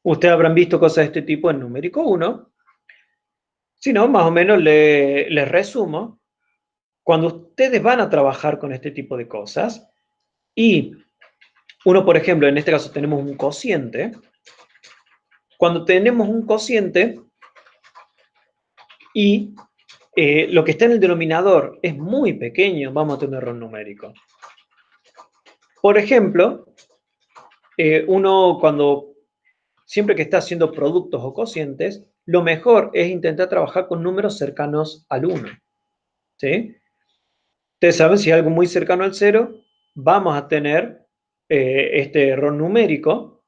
Ustedes habrán visto cosas de este tipo en numérico 1. Si no, más o menos les resumo. Cuando ustedes van a trabajar con este tipo de cosas, y uno, por ejemplo, en este caso tenemos un cociente. Cuando tenemos un cociente y lo que está en el denominador es muy pequeño, vamos a tener un error numérico. Por ejemplo, uno siempre que está haciendo productos o cocientes, lo mejor es intentar trabajar con números cercanos al 1. ¿Sí? Ustedes saben, si es algo muy cercano al 0, vamos a tener este error numérico.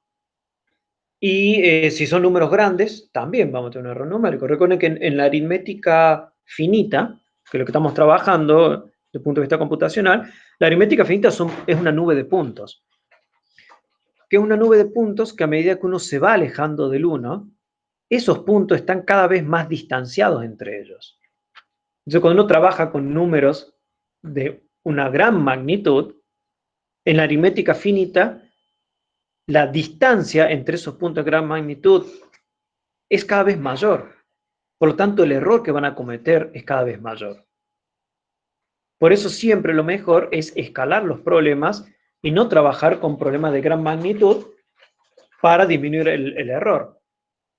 Y si son números grandes, también vamos a tener un error numérico. Recuerden que en la aritmética finita, que es lo que estamos trabajando desde el punto de vista computacional, la aritmética finita es una nube de puntos. Que es una nube de puntos que, a medida que uno se va alejando del 1, esos puntos están cada vez más distanciados entre ellos. Entonces, cuando uno trabaja con números de una gran magnitud, en la aritmética finita, la distancia entre esos puntos de gran magnitud es cada vez mayor. Por lo tanto, el error que van a cometer es cada vez mayor. Por eso siempre lo mejor es escalar los problemas y no trabajar con problemas de gran magnitud para disminuir el error.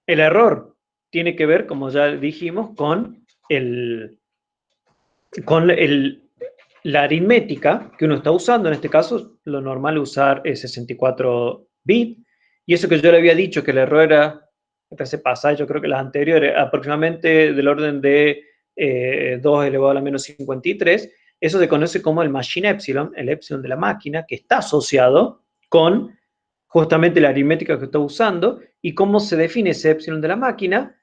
El error tiene que ver, como ya dijimos, con la aritmética que uno está usando. En este caso, lo normal es usar 64 bits. Y eso que yo le había dicho que el error era, esta se pasa, yo creo que las anteriores, aproximadamente del orden de 2 elevado a la menos 53, eso se conoce como el machine epsilon, el epsilon de la máquina, que está asociado con justamente la aritmética que estoy usando. Y cómo se define ese epsilon de la máquina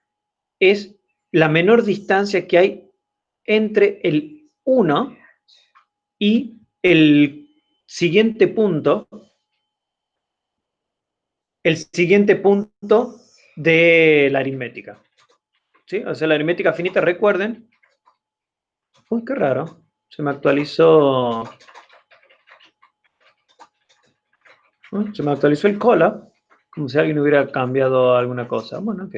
es la menor distancia que hay entre el 1 y el siguiente punto de la aritmética. ¿Sí? O sea, la aritmética finita, recuerden. Uy, qué raro. Se me actualizó. Se me actualizó el Colab, como si alguien hubiera cambiado alguna cosa. Bueno, ok.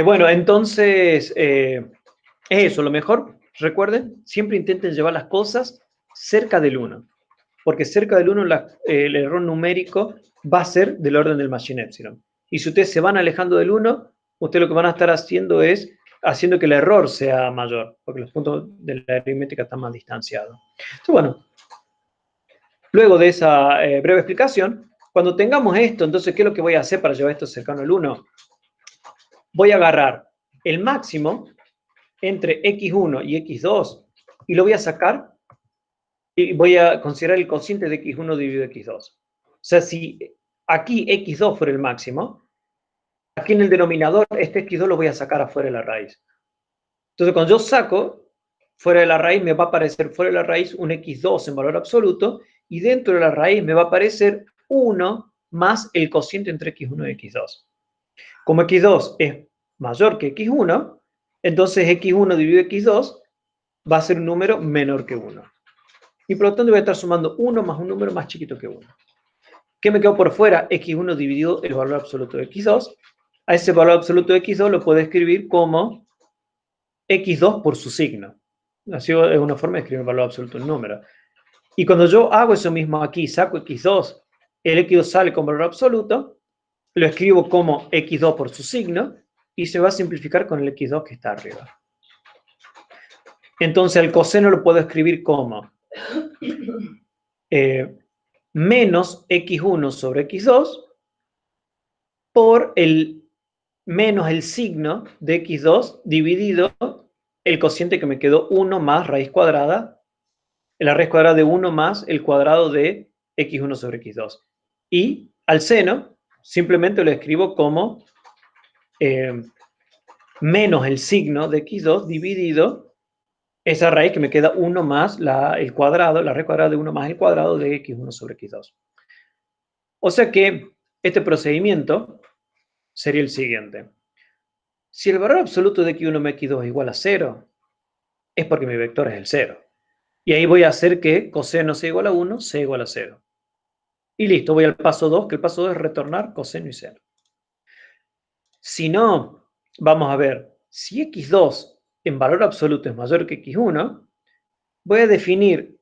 Bueno, entonces, es eso. Lo mejor, recuerden, siempre intenten llevar las cosas cerca del 1. Porque cerca del 1 el error numérico va a ser del orden del machine epsilon. Y si ustedes se van alejando del 1, ustedes lo que van a estar haciendo es haciendo que el error sea mayor, porque los puntos de la aritmética están más distanciados. Entonces, bueno, luego de esa breve explicación, cuando tengamos esto, entonces, ¿qué es lo que voy a hacer para llevar esto cercano al 1? Voy a agarrar el máximo entre x1 y x2 y lo voy a sacar y voy a considerar el cociente de x1 dividido x2. O sea, si aquí x2 fuera el máximo, aquí en el denominador este x2 lo voy a sacar afuera de la raíz. Entonces, cuando yo saco fuera de la raíz, me va a aparecer fuera de la raíz un x2 en valor absoluto, y dentro de la raíz me va a aparecer 1 más el cociente entre x1 y x2. Como x2 es mayor que x1, entonces x1 dividido x2 va a ser un número menor que 1. Y por lo tanto voy a estar sumando 1 más un número más chiquito que 1. ¿Qué me quedó por fuera? X1 dividido el valor absoluto de x2. A ese valor absoluto de x2 lo puedo escribir como x2 por su signo. Así es una forma de escribir el valor absoluto de un número. Y cuando yo hago eso mismo aquí, saco x2, el x2 sale con valor absoluto, lo escribo como x2 por su signo, y se va a simplificar con el x2 que está arriba. Entonces el coseno lo puedo escribir como menos x1 sobre x2 por el menos el signo de x2 dividido el cociente que me quedó 1 más raíz cuadrada, la raíz cuadrada de 1 más el cuadrado de x1 sobre x2. Y al seno simplemente lo escribo como menos el signo de x2 dividido esa raíz que me queda 1 más el cuadrado, la raíz cuadrada de 1 más el cuadrado de x1 sobre x2. O sea que este procedimiento sería el siguiente. Si el valor absoluto de x1 más x2 es igual a 0, es porque mi vector es el 0. Y ahí voy a hacer que coseno sea igual a 1, sea igual a 0. Y listo, voy al paso 2, que el paso 2 es retornar coseno y seno. Si no, vamos a ver, si x2 en valor absoluto es mayor que x1, voy a definir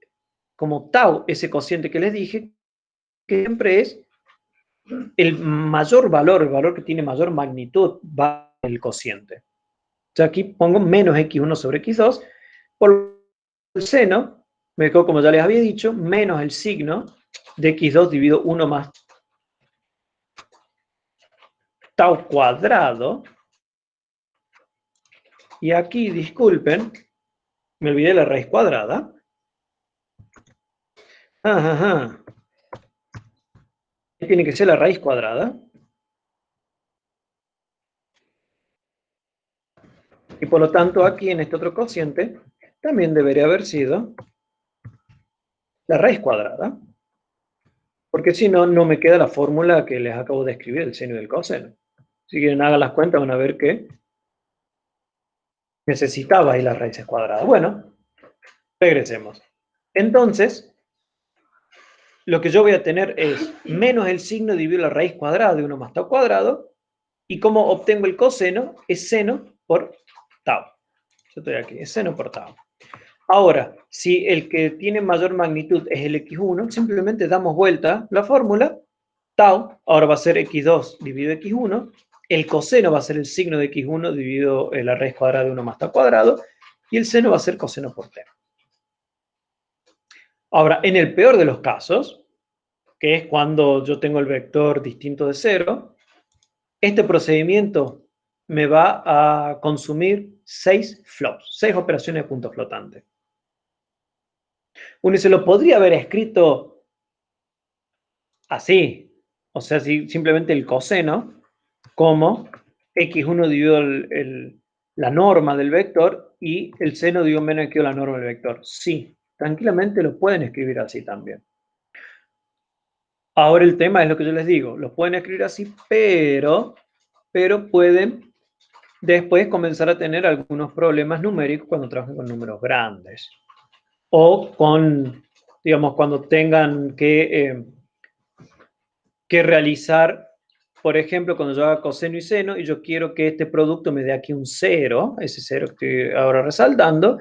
como tau ese cociente que les dije, que siempre es el mayor valor, el valor que tiene mayor magnitud, va el cociente. O sea, aquí pongo menos x1 sobre x2, por el seno, me quedo como ya les había dicho, menos el signo de x2 dividido 1 más tau cuadrado. Y aquí, disculpen, me olvidé la raíz cuadrada. Ajá. Tiene que ser la raíz cuadrada. Y por lo tanto, aquí en este otro cociente, también debería haber sido la raíz cuadrada. Porque si no, no me queda la fórmula que les acabo de escribir, el seno y el coseno. Si quieren, hagan las cuentas, van a ver que necesitaba ahí las raíces cuadradas. Bueno, regresemos. Entonces, lo que yo voy a tener es menos el signo dividido la raíz cuadrada de 1 más tau cuadrado. ¿Y cómo obtengo el coseno? Es seno por tau. Yo estoy aquí, es seno por tau. Ahora, si el que tiene mayor magnitud es el x1, simplemente damos vuelta la fórmula. Tau ahora va a ser x2 dividido x1. El coseno va a ser el signo de x1 dividido la raíz cuadrada de 1 más tau cuadrado. Y el seno va a ser coseno por t. Ahora, en el peor de los casos, que es cuando yo tengo el vector distinto de 0, este procedimiento me va a consumir 6 flops, 6 operaciones de punto flotante. Uno se lo podría haber escrito así, o sea, simplemente el coseno como x1 dividido la norma del vector y el seno dividido menos x la norma del vector. Sí, tranquilamente lo pueden escribir así también. Ahora el tema es lo que yo les digo, lo pueden escribir así, pero pueden después comenzar a tener algunos problemas numéricos cuando trabajen con números grandes. O con, digamos, cuando tengan que realizar, por ejemplo, cuando yo haga coseno y seno y yo quiero que este producto me dé aquí un 0, ese 0 que estoy ahora resaltando,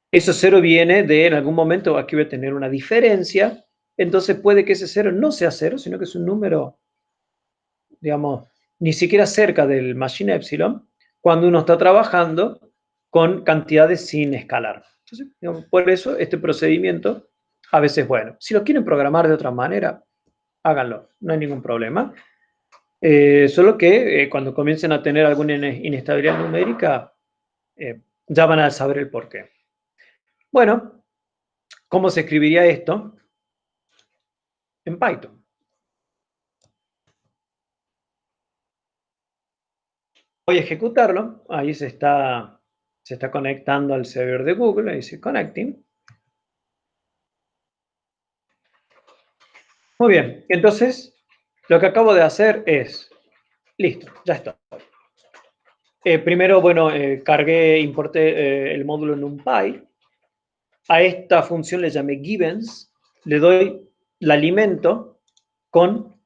ese 0 viene de, en algún momento, aquí voy a tener una diferencia, entonces puede que ese 0 no sea 0, sino que es un número, digamos, ni siquiera cerca del machine epsilon, cuando uno está trabajando con cantidades sin escalar. Entonces, digamos, por eso este procedimiento a veces es bueno. Si lo quieren programar de otra manera, háganlo, no hay ningún problema. Solo que cuando comiencen a tener alguna inestabilidad numérica, ya van a saber el porqué. Bueno, ¿cómo se escribiría esto en Python? Voy a ejecutarlo, ahí se está conectando al servidor de Google, ahí dice Connecting. Muy bien, entonces lo que acabo de hacer es, listo, ya está. Primero, bueno, importé el módulo NumPy. A esta función le llamé givens, le doy, la alimento con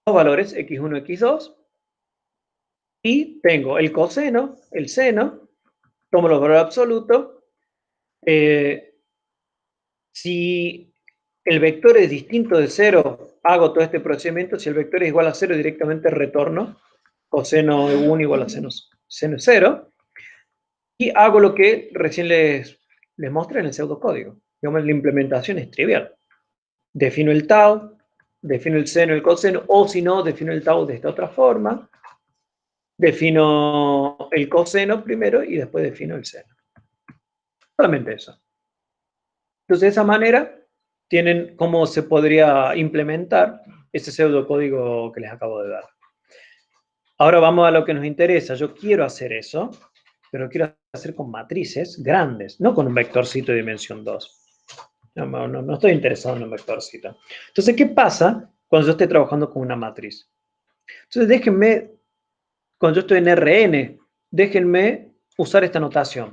dos valores, x1, x2, y tengo el coseno, el seno, tomo los valores absolutos. Si el vector es distinto de 0, hago todo este procedimiento. Si el vector es igual a 0, directamente retorno coseno de 1 igual a seno de 0, y hago lo que recién les mostré en el pseudocódigo. Digamos, la implementación es trivial. Defino el tau, defino el seno y el coseno, o si no, defino el tau de esta otra forma, defino el coseno primero y después defino el seno. Solamente eso. Entonces, de esa manera, tienen cómo se podría implementar ese pseudocódigo que les acabo de dar. Ahora vamos a lo que nos interesa. Yo quiero hacer eso, pero quiero hacer con matrices grandes, no con un vectorcito de dimensión 2. No estoy interesado en un vectorcito. Entonces, ¿qué pasa cuando yo esté trabajando con una matriz? Entonces, déjenme, cuando yo estoy en Rn, déjenme usar esta notación.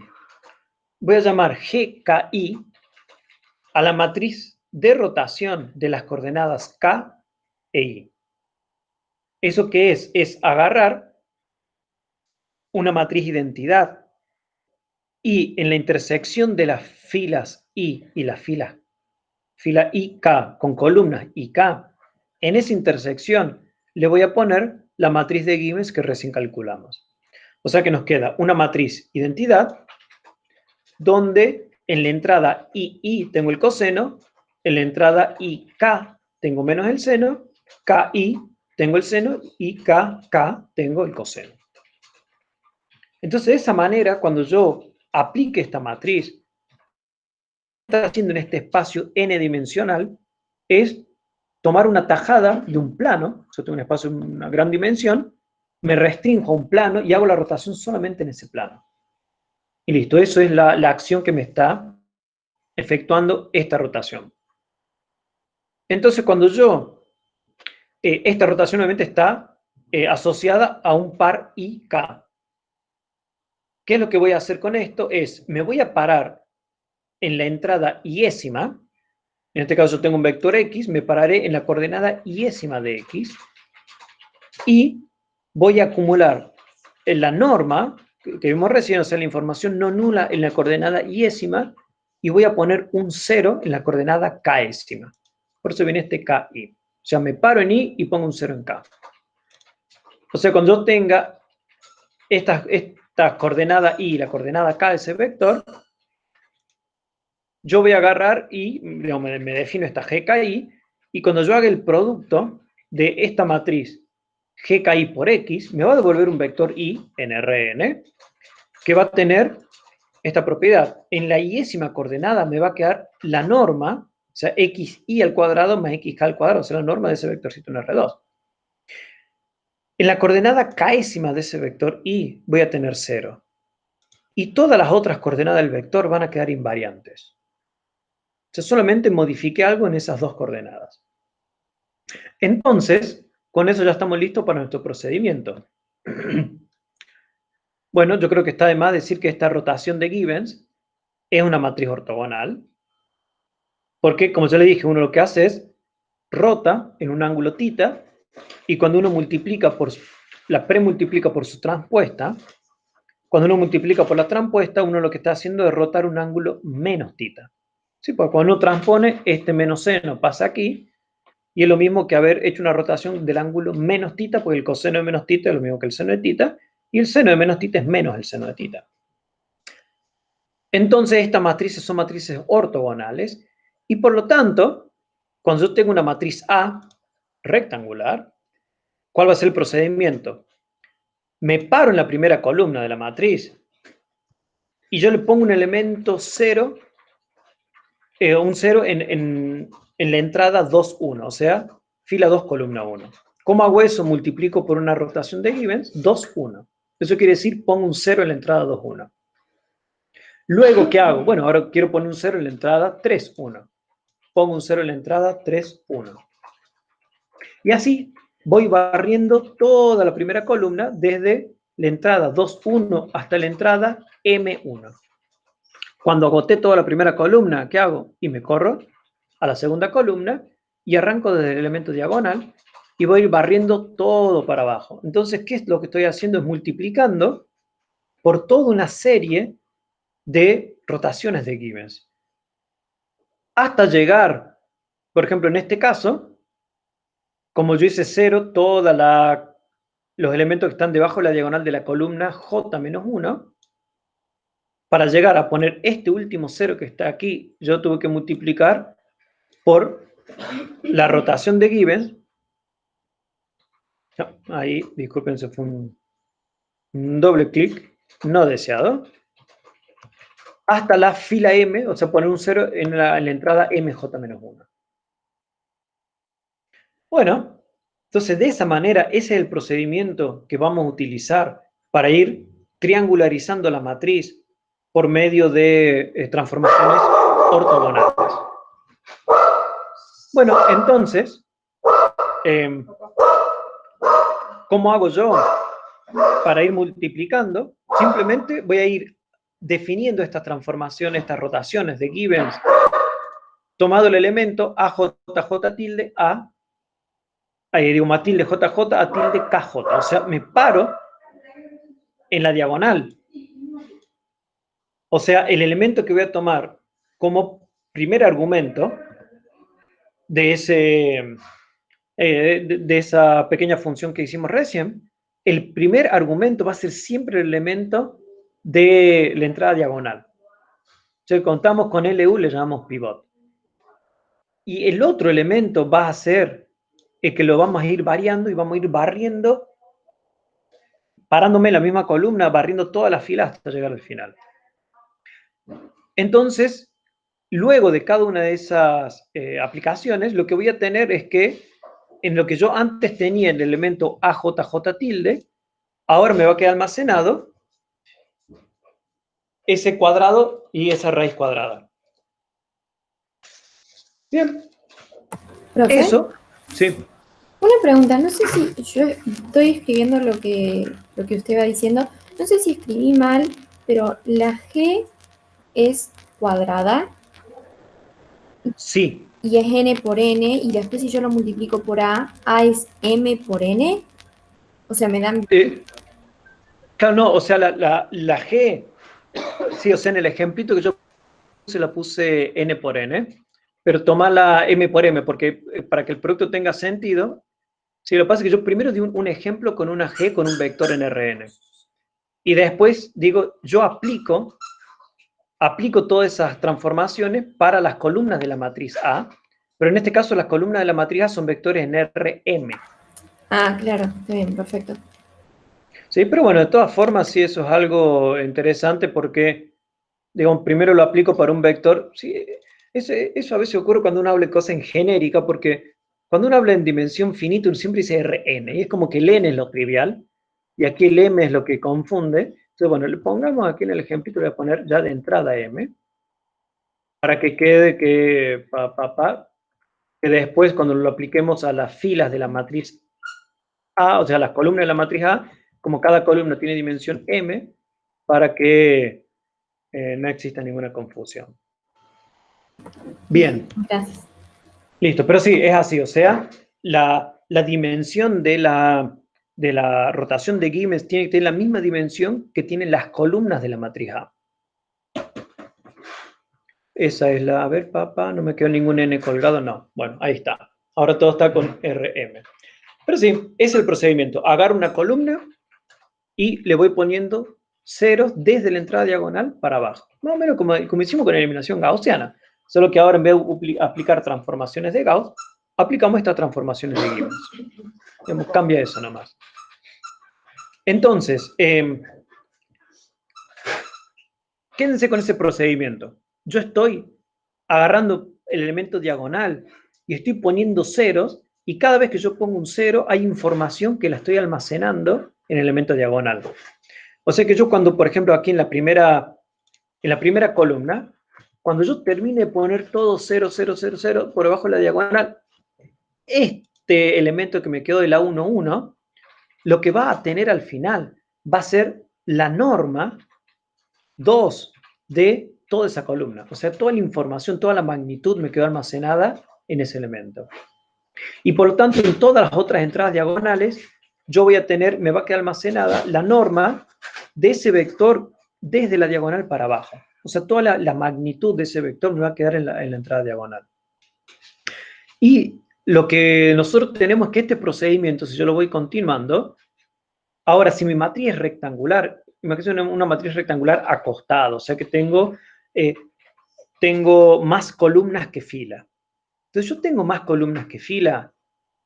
Voy a llamar GKI a la matriz de rotación de las coordenadas K e I. ¿Eso qué es? Es agarrar una matriz identidad y en la intersección de las filas I y la fila IK con columnas IK, en esa intersección le voy a poner la matriz de Gibbons que recién calculamos. O sea que nos queda una matriz identidad donde en la entrada II tengo el coseno, en la entrada IK tengo menos el seno, KI tengo el seno y KK tengo el coseno. Entonces, de esa manera, cuando yo aplique esta matriz, lo que está haciendo en este espacio n-dimensional es tomar una tajada de un plano, yo tengo un espacio de una gran dimensión, me restringo a un plano y hago la rotación solamente en ese plano. Y listo, eso es la acción que me está efectuando esta rotación. Entonces, cuando yo, esta rotación obviamente está asociada a un par IK. ¿Qué es lo que voy a hacer con esto? Me voy a parar en la entrada iésima, en este caso yo tengo un vector X, me pararé en la coordenada iésima de X, y voy a acumular en la norma, que vimos recién, o sea, la información no nula en la coordenada iésima, y voy a poner un 0 en la coordenada késima. Por eso viene este KI. O sea, me paro en I y pongo un 0 en K. O sea, cuando yo tenga esta coordenada I y la coordenada K de ese vector, yo voy a agarrar y digamos, me defino esta GKI, y cuando yo haga el producto de esta matriz GKI por X, me va a devolver un vector I en Rn, que va a tener esta propiedad. En la iésima coordenada me va a quedar la norma, o sea, xi al cuadrado más xk al cuadrado, o sea, la norma de ese vectorcito en R2. En la coordenada késima de ese vector I voy a tener 0. Y todas las otras coordenadas del vector van a quedar invariantes. O sea, solamente modifiqué algo en esas dos coordenadas. Entonces, con eso ya estamos listos para nuestro procedimiento. Bueno, yo creo que está de más decir que esta rotación de Gibbons es una matriz ortogonal, porque, como yo le dije, uno lo que hace es rota en un ángulo θ, y cuando uno multiplica la premultiplica por su transpuesta, cuando uno multiplica por la transpuesta, uno lo que está haciendo es rotar un ángulo menos θ. ¿Sí? Porque cuando uno transpone, este menos seno pasa aquí, y es lo mismo que haber hecho una rotación del ángulo menos θ, porque el coseno de menos θ es lo mismo que el seno de θ, y el seno de menos θ es menos el seno de θ. Entonces, estas matrices son matrices ortogonales, y por lo tanto, cuando yo tengo una matriz A rectangular, ¿cuál va a ser el procedimiento? Me paro en la primera columna de la matriz y yo le pongo un elemento 0, un 0 en la entrada 2, 1, o sea, fila 2, columna 1. ¿Cómo hago eso? Multiplico por una rotación de Gibbons, 2, 1. Eso quiere decir, pongo un 0 en la entrada 2, 1. Luego, ¿qué hago? Bueno, ahora quiero poner un 0 en la entrada 3, 1. Pongo un 0 en la entrada 3, 1. Y así voy barriendo toda la primera columna desde la entrada 2, 1 hasta la entrada M1. Cuando agoté toda la primera columna, ¿qué hago? Y me corro a la segunda columna y arranco desde el elemento diagonal y voy a ir barriendo todo para abajo. Entonces, ¿qué es lo que estoy haciendo? Es multiplicando por toda una serie de rotaciones de Gibbons. Hasta llegar, por ejemplo, en este caso, como yo hice 0 toda la los elementos que están debajo de la diagonal de la columna J-1. Para llegar a poner este último 0 que está aquí, yo tuve que multiplicar por la rotación de Gibbons. No, ahí, disculpen, se fue un doble clic no deseado. Hasta la fila M, o sea, poner un 0 en la entrada MJ-1. Bueno, entonces de esa manera, ese es el procedimiento que vamos a utilizar para ir triangularizando la matriz por medio de transformaciones ortogonales. Bueno, entonces, ¿cómo hago yo para ir multiplicando? Simplemente voy a ir definiendo estas transformaciones, estas rotaciones de Gibbons, tomado el elemento AJJ tilde A, digo, a tilde JJ a tilde KJ. O sea, me paro en la diagonal. O sea, el elemento que voy a tomar como primer argumento de esa pequeña función que hicimos recién, el primer argumento va a ser siempre el elemento de la entrada diagonal. Si contamos con LU, le llamamos pivot. Y el otro elemento va a ser el que lo vamos a ir variando y vamos a ir barriendo, parándome en la misma columna, barriendo toda la fila hasta llegar al final. Entonces, luego de cada una de esas aplicaciones, lo que voy a tener es que en lo que yo antes tenía el elemento AJJ tilde, ahora me va a quedar almacenado ese cuadrado y esa raíz cuadrada. Bien. ¿Profe? Eso, sí. Una pregunta, no sé si yo estoy escribiendo lo que usted va diciendo, no sé si escribí mal, pero la G es cuadrada. Sí. Y es n por n, y después si yo lo multiplico por A es m por n. O sea, me dan... Claro, no, o sea, la G, sí, o sea, en el ejemplito que yo puse, la puse n por n, pero toma la m por m, porque para que el producto tenga sentido, sí, lo que pasa es que yo primero di un ejemplo con una G con un vector en Rn. Y después digo, yo aplico todas esas transformaciones para las columnas de la matriz A, pero en este caso las columnas de la matriz A son vectores en Rm. Ah, claro, está bien, perfecto. Sí, pero bueno, de todas formas, sí, eso es algo interesante porque, digamos, primero lo aplico para un vector. Sí, eso a veces ocurre cuando uno habla de cosas en genérica, porque cuando uno habla en dimensión finita, uno siempre dice Rn, y es como que el n es lo trivial, y aquí el m es lo que confunde. Entonces, bueno, le pongamos aquí en el ejemplito, le voy a poner ya de entrada m, para que quede que, que después cuando lo apliquemos a las filas de la matriz A, o sea, las columnas de la matriz A, como cada columna tiene dimensión m, para que no exista ninguna confusión. Bien. Gracias. Listo, pero sí, es así, o sea, la dimensión de la rotación de Gibbons tiene que tener la misma dimensión que tienen las columnas de la matriz A. Esa es la, a ver, papá, no me quedó ningún n colgado, no. Bueno, ahí está. Ahora todo está con Rm. Pero sí, es el procedimiento. Agarro una columna y le voy poniendo ceros desde la entrada diagonal para abajo. Más o menos como hicimos con la eliminación gaussiana. Solo que ahora en vez de aplicar transformaciones de Gauss, aplicamos estas transformaciones de Gibbons. Digamos, cambia eso nomás. Entonces, quédense con ese procedimiento. Yo estoy agarrando el elemento diagonal y estoy poniendo ceros, y cada vez que yo pongo un cero, hay información que la estoy almacenando en el elemento diagonal. O sea que yo cuando, por ejemplo, aquí en la primera columna, cuando yo termine de poner todo 0, 0, 0, 0 por abajo de la diagonal, este elemento que me quedó de la 1, 1, lo que va a tener al final va a ser la norma 2 de toda esa columna. O sea, toda la información, toda la magnitud me quedó almacenada en ese elemento. Y por lo tanto, en todas las otras entradas diagonales, yo voy a tener, me va a quedar almacenada la norma de ese vector desde la diagonal para abajo. O sea, toda la magnitud de ese vector me va a quedar en la entrada diagonal. Y lo que nosotros tenemos es que este procedimiento, si yo lo voy continuando, Ahora, si mi matriz es rectangular, imagínense una matriz rectangular acostada, o sea que tengo más columnas que fila. Entonces yo tengo más columnas que fila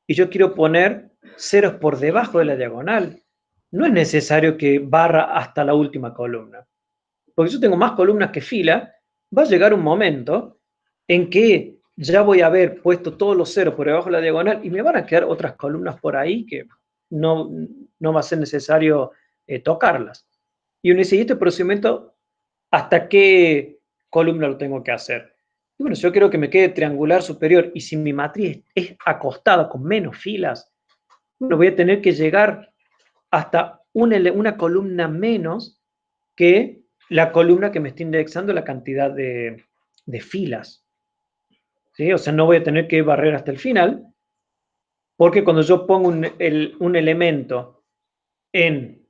y yo quiero poner ceros por debajo de la diagonal. No es necesario que barra hasta la última columna. Porque yo tengo más columnas que fila, va a llegar un momento en que ya voy a haber puesto todos los ceros por debajo de la diagonal y me van a quedar otras columnas por ahí que no va a ser necesario tocarlas. Y uno dice, ¿y este procedimiento hasta qué columna lo tengo que hacer? Y bueno, si yo quiero que me quede triangular superior y si mi matriz es acostada con menos filas, bueno, voy a tener que llegar hasta una columna menos que la columna que me está indexando la cantidad de filas. ¿Sí? O sea, no voy a tener que barrer hasta el final, porque cuando yo pongo un elemento en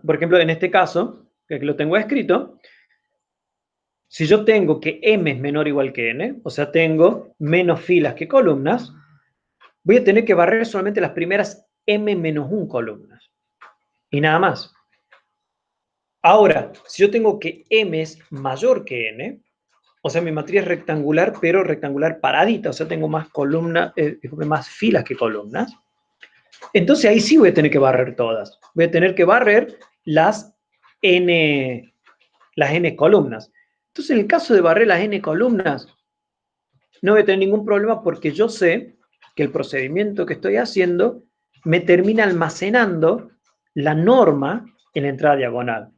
por ejemplo, en este caso, que aquí lo tengo escrito, si yo tengo que m es menor o igual que n, o sea, tengo menos filas que columnas, voy a tener que barrer solamente las primeras m-1 columnas. Y nada más. Ahora, si yo tengo que m es mayor que n, o sea, mi matriz es rectangular, pero rectangular paradita, o sea, tengo más columnas, más filas que columnas, entonces ahí sí voy a tener que barrer todas. Voy a tener que barrer las n columnas. Entonces, en el caso de barrer las n columnas, no voy a tener ningún problema porque yo sé que el procedimiento que estoy haciendo me termina almacenando la norma en la entrada diagonal.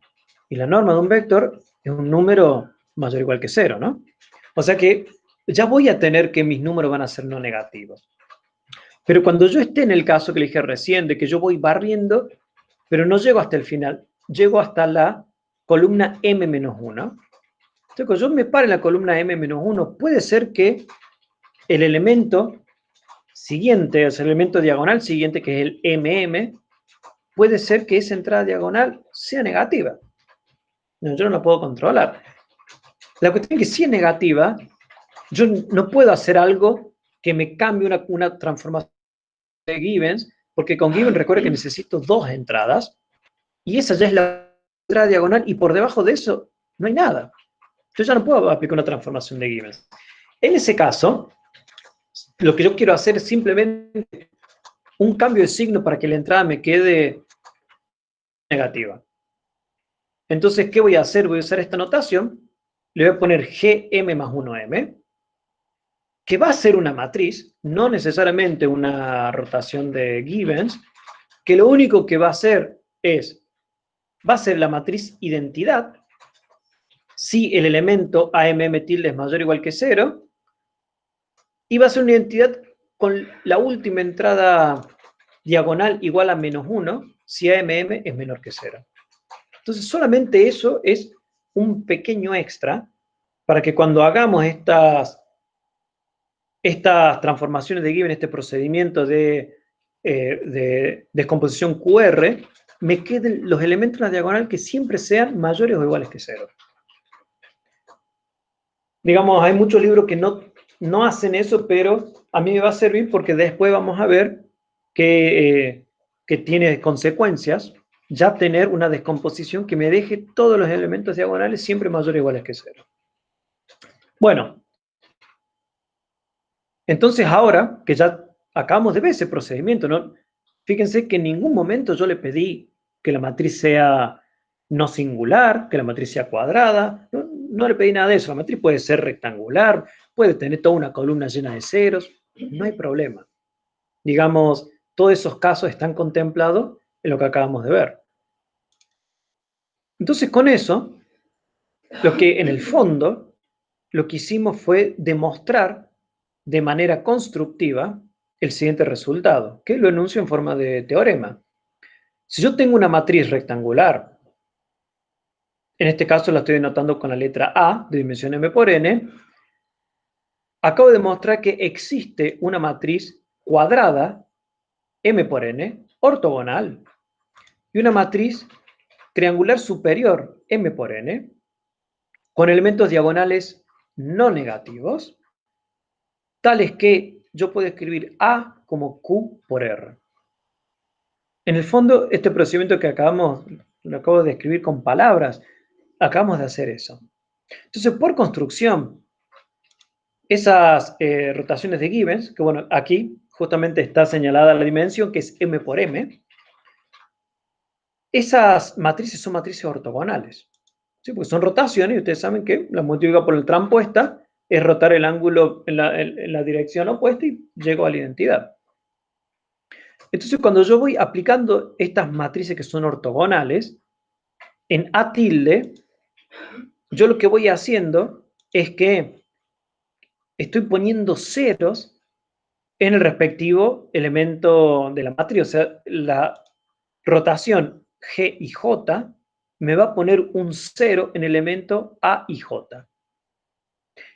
Y la norma de un vector es un número mayor o igual que 0, ¿no? O sea que ya voy a tener que mis números van a ser no negativos. Pero cuando yo esté en el caso que le dije recién, de que yo voy barriendo, pero no llego hasta el final, llego hasta la columna m-1. Entonces, cuando yo me pare en la columna m-1, puede ser que el elemento siguiente, o sea, el elemento diagonal siguiente, que es el mm, puede ser que esa entrada diagonal sea negativa. No, yo no la puedo controlar. La cuestión es que si es negativa, yo no puedo hacer algo que me cambie una transformación de Gibbons, porque con Gibbons recuerda que necesito dos entradas, y esa ya es la entrada diagonal, y por debajo de eso no hay nada. Yo ya no puedo aplicar una transformación de Gibbons. En ese caso, lo que yo quiero hacer es simplemente un cambio de signo para que la entrada me quede negativa. Entonces, ¿qué voy a hacer? Voy a usar esta notación, le voy a poner gm más 1m, que va a ser una matriz, no necesariamente una rotación de Gibbons, que lo único que va a hacer va a ser la matriz identidad, si el elemento amm tilde es mayor o igual que 0, y va a ser una identidad con la última entrada diagonal igual a -1, si amm es menor que 0. Entonces, solamente eso es un pequeño extra para que cuando hagamos estas transformaciones de Gibbons, este procedimiento de descomposición QR, me queden los elementos en la diagonal que siempre sean mayores o iguales que 0. Digamos, hay muchos libros que no hacen eso, pero a mí me va a servir porque después vamos a ver que tiene consecuencias ya tener una descomposición que me deje todos los elementos diagonales siempre mayores o iguales que 0. Bueno, entonces ahora que ya acabamos de ver ese procedimiento, ¿no? Fíjense que en ningún momento yo le pedí que la matriz sea no singular, que la matriz sea cuadrada, no le pedí nada de eso. La matriz puede ser rectangular, puede tener toda una columna llena de ceros, no hay problema. Digamos, todos esos casos están contemplados en lo que acabamos de ver. Entonces, con eso, lo que en el fondo, lo que hicimos fue demostrar de manera constructiva el siguiente resultado, que lo enuncio en forma de teorema. Si yo tengo una matriz rectangular, en este caso la estoy denotando con la letra A de dimensión m por n, acabo de demostrar que existe una matriz cuadrada m por n, ortogonal, y una matriz triangular superior m por n, con elementos diagonales no negativos, tales que yo puedo escribir A como Q por R. En el fondo, este procedimiento que lo acabo de describir con palabras, acabamos de hacer eso. Entonces, por construcción, esas rotaciones de Gibbons, que bueno, aquí justamente está señalada la dimensión, que es m por m, esas matrices son matrices ortogonales, ¿sí? Porque son rotaciones y ustedes saben que la multiplica por el transpuesta es rotar el ángulo en la dirección opuesta y llego a la identidad. Entonces, cuando yo voy aplicando estas matrices que son ortogonales, en A tilde, yo lo que voy haciendo es que estoy poniendo ceros en el respectivo elemento de la matriz. O sea, la rotación G y J me va a poner un 0 en el elemento A y J.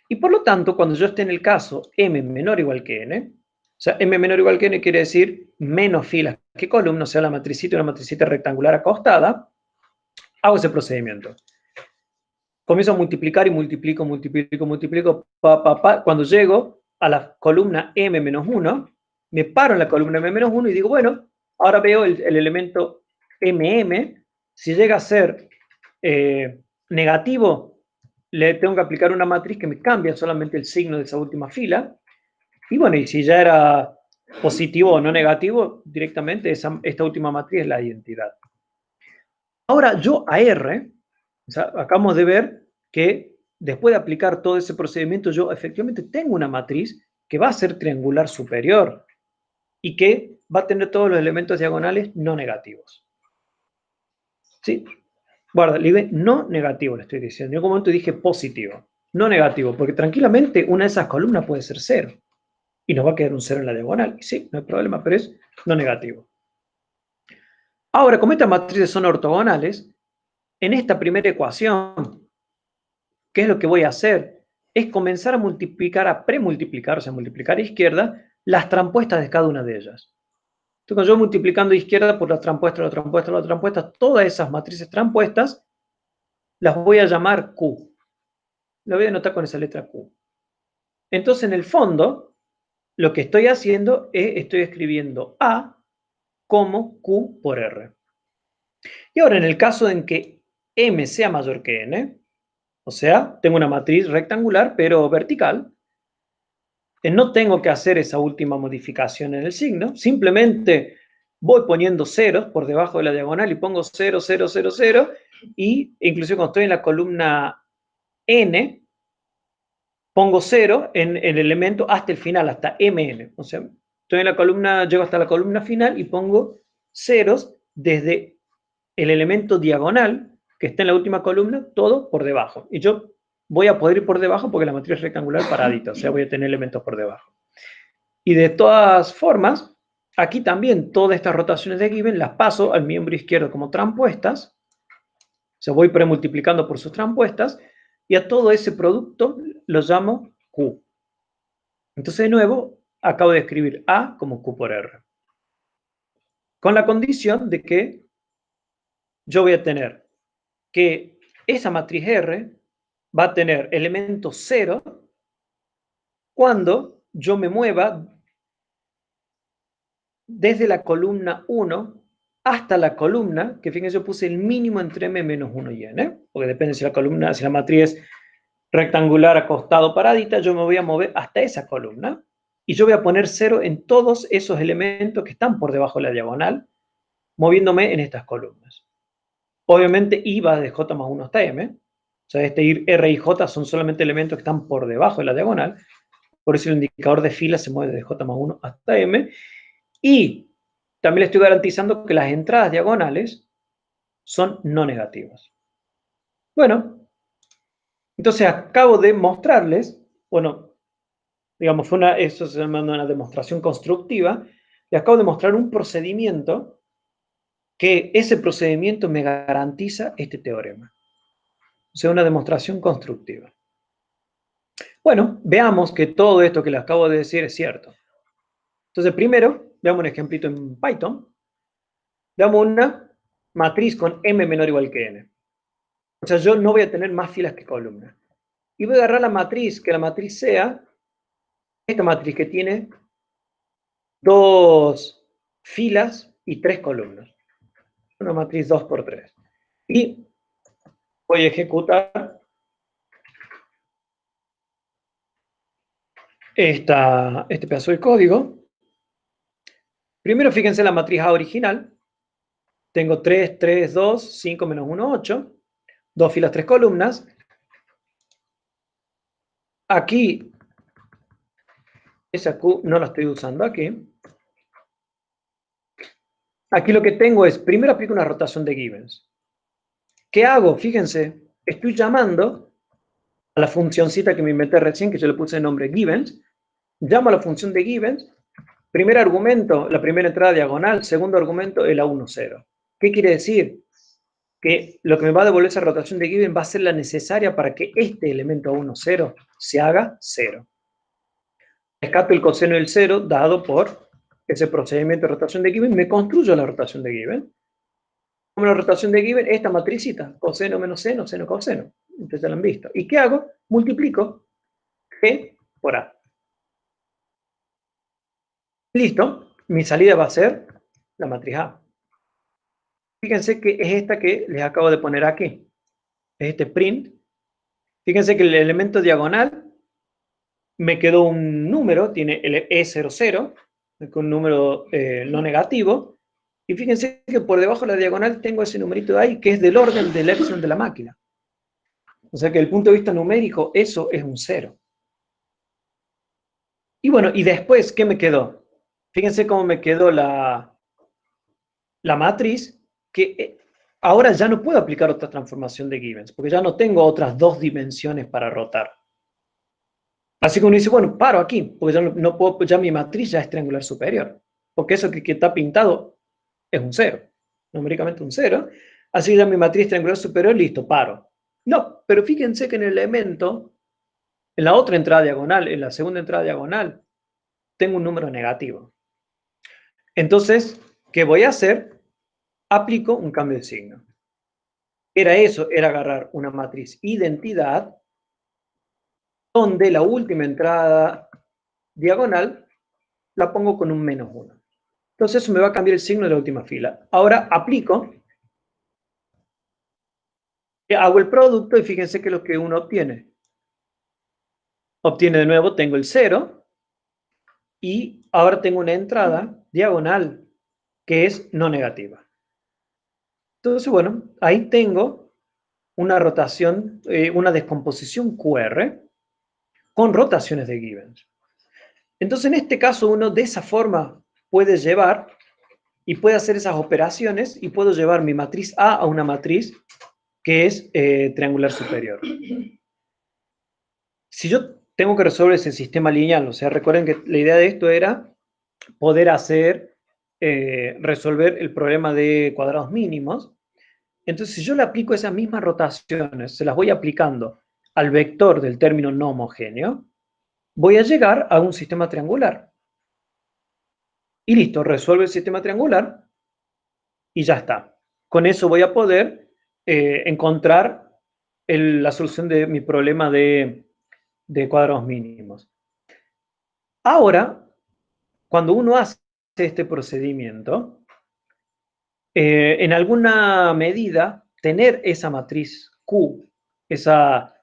Y por lo tanto, cuando yo esté en el caso m menor o igual que n, o sea, m menor o igual que n quiere decir menos filas que columnas, o sea, la matricita, una matricita rectangular acostada, hago ese procedimiento. Comienzo a multiplicar y multiplico, Cuando llego a la columna m menos 1, me paro en la columna m menos 1 y digo, bueno, ahora veo el elemento mm, si llega a ser negativo, le tengo que aplicar una matriz que me cambia solamente el signo de esa última fila, y bueno, y si ya era positivo o no negativo, directamente esta última matriz es la identidad. Ahora yo a R, o sea, acabamos de ver que después de aplicar todo ese procedimiento, yo efectivamente tengo una matriz que va a ser triangular superior y que va a tener todos los elementos diagonales no negativos. ¿Sí? Guarda, le dije no negativo, le estoy diciendo. En algún momento dije positivo, no negativo, porque tranquilamente una de esas columnas puede ser 0 y nos va a quedar un 0 en la diagonal. Y sí, no hay problema, pero es no negativo. Ahora, como estas matrices son ortogonales, en esta primera ecuación, ¿qué es lo que voy a hacer? Es comenzar a multiplicar, a premultiplicar, o sea, multiplicar a izquierda, las transpuestas de cada una de ellas. Entonces, cuando yo multiplicando a izquierda por las transpuestas, todas esas matrices transpuestas, las voy a llamar Q. Lo voy a anotar con esa letra Q. Entonces, en el fondo, lo que estoy haciendo es, estoy escribiendo A como Q por R. Y ahora, en el caso en que M sea mayor que N, o sea, tengo una matriz rectangular, pero vertical, no tengo que hacer esa última modificación en el signo, simplemente voy poniendo ceros por debajo de la diagonal y pongo 0, 0, 0, 0, y incluso cuando estoy en la columna N, pongo 0 en el elemento hasta el final, hasta MN. O sea, estoy en la columna, llego hasta la columna final y pongo ceros desde el elemento diagonal que está en la última columna, todo por debajo. Y yo voy a poder ir por debajo porque la matriz es rectangular paradita, o sea, voy a tener elementos por debajo. Y de todas formas, aquí también todas estas rotaciones de Gibbon las paso al miembro izquierdo como transpuestas, o sea, voy premultiplicando por sus transpuestas, y a todo ese producto lo llamo Q. Entonces, de nuevo, acabo de escribir A como Q por R. Con la condición de que yo voy a tener que esa matriz R va a tener elemento 0 cuando yo me mueva desde la columna 1 hasta la columna, que fíjense, yo puse el mínimo entre m menos 1 y n, porque depende si la columna, si la matriz es rectangular acostado paradita, yo me voy a mover hasta esa columna, y yo voy a poner 0 en todos esos elementos que están por debajo de la diagonal, moviéndome en estas columnas. Obviamente I va de j más 1 hasta m, o sea, este R y J son solamente elementos que están por debajo de la diagonal, por eso el indicador de fila se mueve de j más 1 hasta m, y también le estoy garantizando que las entradas diagonales son no negativas. Bueno, entonces acabo de mostrarles, bueno, digamos, eso se llama una demostración constructiva, les acabo de mostrar un procedimiento que ese procedimiento me garantiza este teorema. O sea, una demostración constructiva. Bueno, veamos que todo esto que les acabo de decir es cierto. Entonces, primero, veamos un ejemplito en Python. Veamos una matriz con m menor o igual que n. O sea, yo no voy a tener más filas que columnas. Y voy a agarrar la matriz, que la matriz sea esta matriz que tiene dos filas y 3 columnas. Una matriz 2 por 3. Y voy a ejecutar este pedazo de código. Primero fíjense la matriz A original. Tengo 3, 3, 2, 5 menos 1, 8. 2 filas, 3 columnas. Aquí, esa Q no la estoy usando aquí. Aquí lo que tengo es, primero aplico una rotación de Givens. ¿Qué hago? Fíjense, estoy llamando a la funcioncita que me inventé recién, que yo le puse el nombre Givens. Llamo a la función de Givens. Primer argumento, la primera entrada diagonal. Segundo argumento, el A1, 0. ¿Qué quiere decir? Que lo que me va a devolver esa rotación de Given va a ser la necesaria para que este elemento A1, 0 se haga 0. Rescato el coseno del 0 dado por ese procedimiento de rotación de Given. Me construyo la rotación de Given. Como la rotación de Given, esta matricita, coseno menos seno, seno coseno. Ustedes ya la han visto. ¿Y qué hago? Multiplico G por A. Listo. Mi salida va a ser la matriz A. Fíjense que es esta que les acabo de poner aquí. Es este print. Fíjense que el elemento diagonal me quedó un número, tiene el E00, con un número no negativo. Y fíjense que por debajo de la diagonal tengo ese numerito de ahí, que es del orden del epsilon de la máquina. O sea que desde el punto de vista numérico, eso es un 0. Y bueno, y después, ¿qué me quedó? Fíjense cómo me quedó la matriz, que ahora ya no puedo aplicar otra transformación de Givens, porque ya no tengo otras dos dimensiones para rotar. Así que uno dice, bueno, paro aquí, porque ya no puedo, ya mi matriz ya es triangular superior, porque eso que está pintado es un 0, numéricamente un 0, así que ya mi matriz triangular superior, listo, paro. No, pero fíjense que en el elemento, en la otra entrada diagonal, en la segunda entrada diagonal, tengo un número negativo. Entonces, ¿qué voy a hacer? Aplico un cambio de signo. Era eso, era agarrar una matriz identidad, donde la última entrada diagonal la pongo con un menos 1. Entonces eso me va a cambiar el signo de la última fila. Ahora aplico, hago el producto y fíjense que es lo que uno obtiene. Obtiene de nuevo, tengo el 0 y ahora tengo una entrada diagonal que es no negativa. Entonces, bueno, ahí tengo una rotación, una descomposición QR con rotaciones de Givens. Entonces, en este caso, uno de esa forma puede llevar y puede hacer esas operaciones y puedo llevar mi matriz A una matriz que es triangular superior. Si yo tengo que resolver ese sistema lineal, o sea, recuerden que la idea de esto era poder hacer, resolver el problema de cuadrados mínimos. Entonces, si yo le aplico esas mismas rotaciones, se las voy aplicando al vector del término no homogéneo, voy a llegar a un sistema triangular. Y listo, resuelve el sistema triangular y ya está. Con eso voy a poder encontrar la solución de mi problema de cuadrados mínimos. Ahora, cuando uno hace este procedimiento, en alguna medida, tener esa matriz Q, esa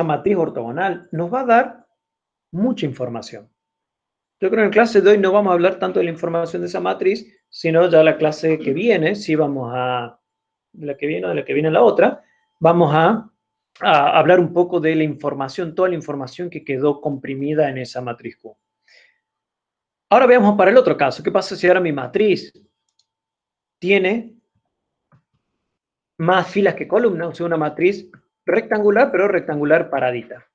matriz ortogonal, nos va a dar mucha información. Yo creo que en clase de hoy no vamos a hablar tanto de la información de esa matriz, sino ya la clase que viene, si vamos a, de la que viene la otra, vamos a hablar un poco de la información, toda la información que quedó comprimida en esa matriz Q. Ahora veamos para el otro caso. ¿Qué pasa si ahora mi matriz tiene más filas que columnas? O sea, una matriz rectangular, pero rectangular paradita.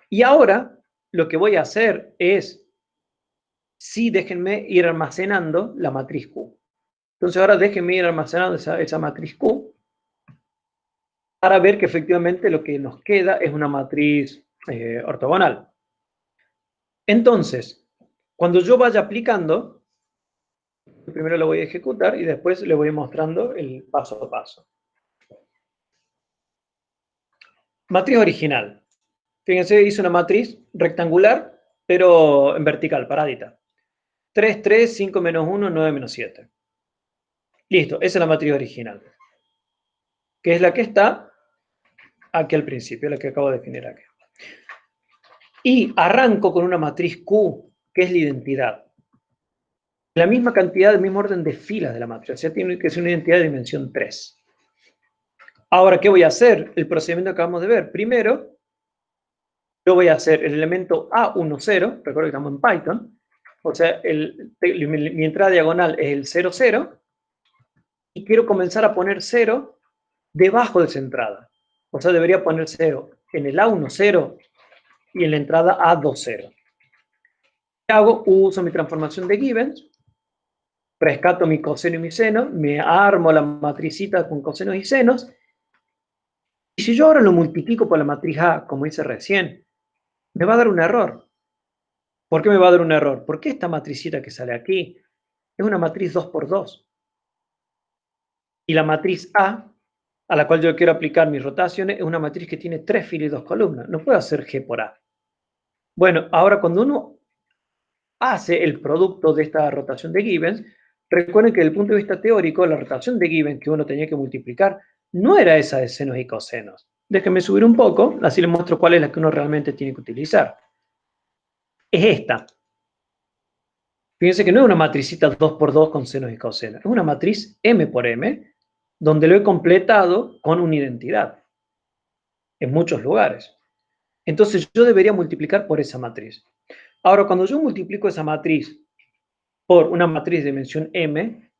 Y ahora lo que voy a hacer es, sí, déjenme ir almacenando la matriz Q. Entonces ahora déjenme ir almacenando esa matriz Q para ver que efectivamente lo que nos queda es una matriz ortogonal. Entonces, cuando yo vaya aplicando, primero lo voy a ejecutar y después le voy mostrando el paso a paso. Matriz original. Fíjense, hice una matriz rectangular, pero en vertical, paradita. 3, 3, 5 menos 1, 9 menos 7. Listo, esa es la matriz original, que es la que está aquí al principio, la que acabo de definir aquí. Y arranco con una matriz Q, que es la identidad. La misma cantidad, el mismo orden de filas de la matriz, o sea, tiene que ser una identidad de dimensión 3. Ahora, ¿qué voy a hacer? El procedimiento que acabamos de ver. Primero, yo voy a hacer el elemento A10, recuerdo que estamos en Python, o sea, mi entrada diagonal es el 0, 0, y quiero comenzar a poner 0 debajo de esa entrada. O sea, debería poner 0 en el A10 y en la entrada A20. ¿Qué hago? Uso mi transformación de Givens, rescato mi coseno y mi seno, me armo la matricita con cosenos y senos, y si yo ahora lo multiplico por la matriz A, como hice recién, me va a dar un error. ¿Por qué me va a dar un error? Porque esta matricita que sale aquí es una matriz 2 por 2. Y la matriz a la cual yo quiero aplicar mis rotaciones, es una matriz que tiene 3 filas y 2 columnas. No puedo hacer G por A. Bueno, ahora cuando uno hace el producto de esta rotación de Givens, recuerden que desde el punto de vista teórico, la rotación de Givens que uno tenía que multiplicar no era esa de senos y cosenos. Déjenme subir un poco, así les muestro cuál es la que uno realmente tiene que utilizar. Es esta. Fíjense que no es una matricita 2 por 2 con senos y cosenos, es una matriz M por M, donde lo he completado con una identidad, en muchos lugares. Entonces yo debería multiplicar por esa matriz. Ahora, cuando yo multiplico esa matriz por una matriz de dimensión M,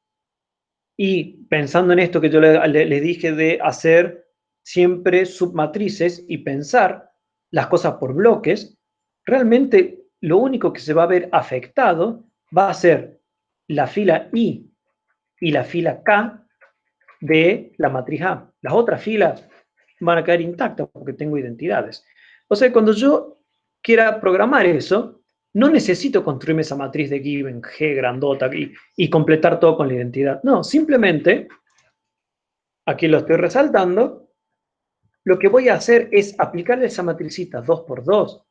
y pensando en esto que yo les dije de hacer siempre submatrices y pensar las cosas por bloques, realmente lo único que se va a ver afectado va a ser la fila I y la fila K de la matriz A. Las otras filas van a quedar intactas porque tengo identidades. O sea, cuando yo quiera programar eso, no necesito construirme esa matriz de given G grandota y completar todo con la identidad. No, simplemente, aquí lo estoy resaltando, lo que voy a hacer es aplicarle esa matricita 2 por 2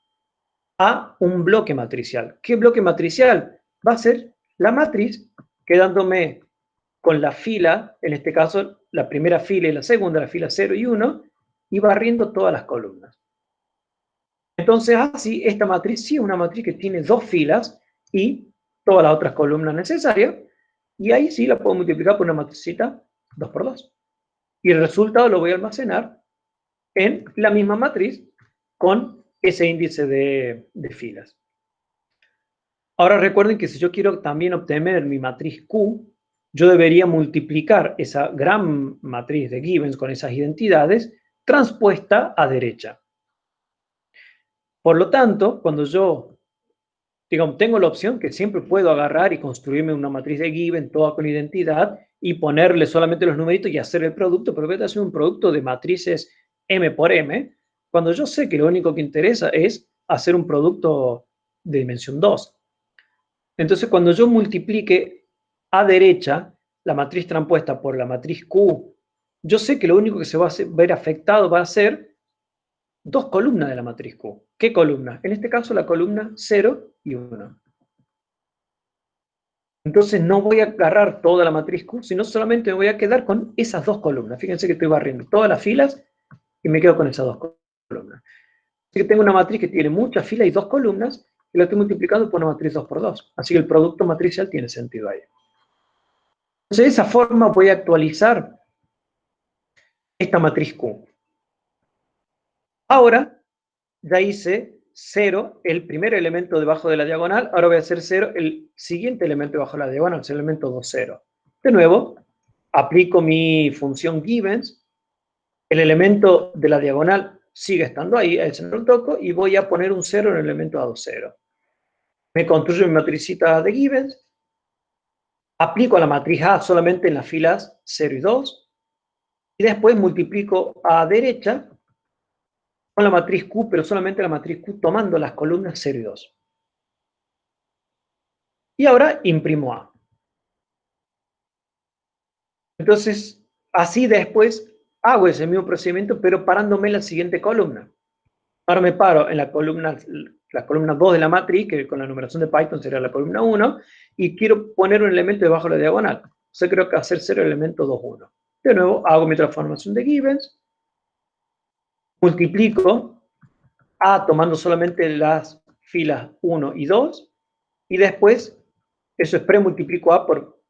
a un bloque matricial. ¿Qué bloque matricial? Va a ser la matriz quedándome con la fila, en este caso la primera fila y la segunda, la fila 0 y 1, y barriendo todas las columnas. Entonces, así, esta matriz sí es una matriz que tiene 2 filas y todas las otras columnas necesarias, y ahí sí la puedo multiplicar por una matricita 2 por 2. Y el resultado lo voy a almacenar en la misma matriz con ese índice de filas. Ahora recuerden que si yo quiero también obtener mi matriz Q, yo debería multiplicar esa gran matriz de Givens con esas identidades transpuesta a derecha. Por lo tanto, cuando yo tengo la opción que siempre puedo agarrar y construirme una matriz de Given toda con identidad y ponerle solamente los numeritos y hacer el producto, pero voy a hacer un producto de matrices M por M, cuando yo sé que lo único que interesa es hacer un producto de dimensión 2. Entonces, cuando yo multiplique a derecha la matriz transpuesta por la matriz Q, yo sé que lo único que se va a ver afectado va a ser 2 columnas de la matriz Q. ¿Qué columnas? En este caso, la columna 0 y 1. Entonces, no voy a agarrar toda la matriz Q, sino solamente me voy a quedar con esas 2 columnas. Fíjense que estoy barriendo todas las filas y me quedo con esas 2 columnas. Así que tengo una matriz que tiene muchas filas y 2 columnas, y la estoy multiplicando por una matriz 2 por 2. Así que el producto matricial tiene sentido ahí. Entonces, de esa forma voy a actualizar esta matriz Q. Ahora, ya hice 0, el primer elemento debajo de la diagonal, ahora voy a hacer 0, el siguiente elemento debajo de la diagonal, es el elemento 2, 0. De nuevo, aplico mi función Givens, el elemento de la diagonal sigue estando ahí, ese no lo toco, y voy a poner un 0 en el elemento A2, 0. Me construyo mi matricita de Givens, aplico a la matriz A solamente en las filas 0 y 2, y después multiplico a derecha con la matriz Q, pero solamente la matriz Q tomando las columnas 0 y 2. Y ahora imprimo A. Entonces, así después hago ese mismo procedimiento, pero parándome en la siguiente columna. Ahora me paro en la columna 2 de la matriz, que con la numeración de Python sería la columna 1, y quiero poner un elemento debajo de la diagonal. O sea, creo que hacer 0 elemento 2, 1. De nuevo, hago mi transformación de Givens, multiplico A tomando solamente las filas 1 y 2, y después eso es premultiplico A por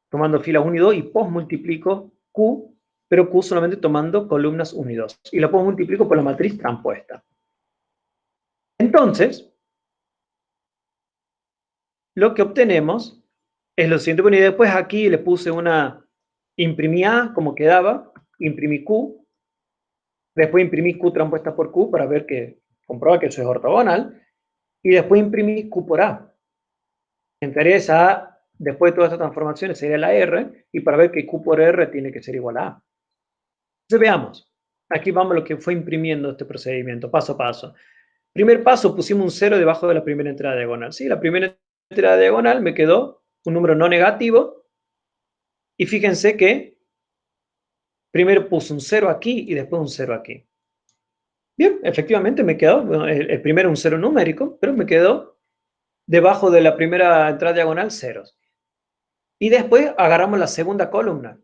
tomando filas 1 y 2, y postmultiplico Q, pero Q solamente tomando columnas 1 y 2. Y la postmultiplico por la matriz transpuesta. Entonces, lo que obtenemos es lo siguiente. Bueno, y después aquí le puse imprimí A como quedaba, imprimí Q, después imprimí Q transpuesta por Q para ver comprobar que eso es ortogonal, y después imprimí Q por A. En teoría esa A, después de todas estas transformaciones, sería la R, y para ver que Q por R tiene que ser igual a A. Entonces veamos, aquí vamos a lo que fue imprimiendo este procedimiento, paso a paso. Primer paso, pusimos un 0 debajo de la primera entrada diagonal. ¿Sí? La primera entrada diagonal me quedó un número no negativo, y fíjense que primero puse un 0 aquí y después un 0 aquí. Bien, efectivamente me quedó, bueno, el primero un 0 numérico, pero me quedó debajo de la primera entrada diagonal ceros. Y después agarramos la segunda columna.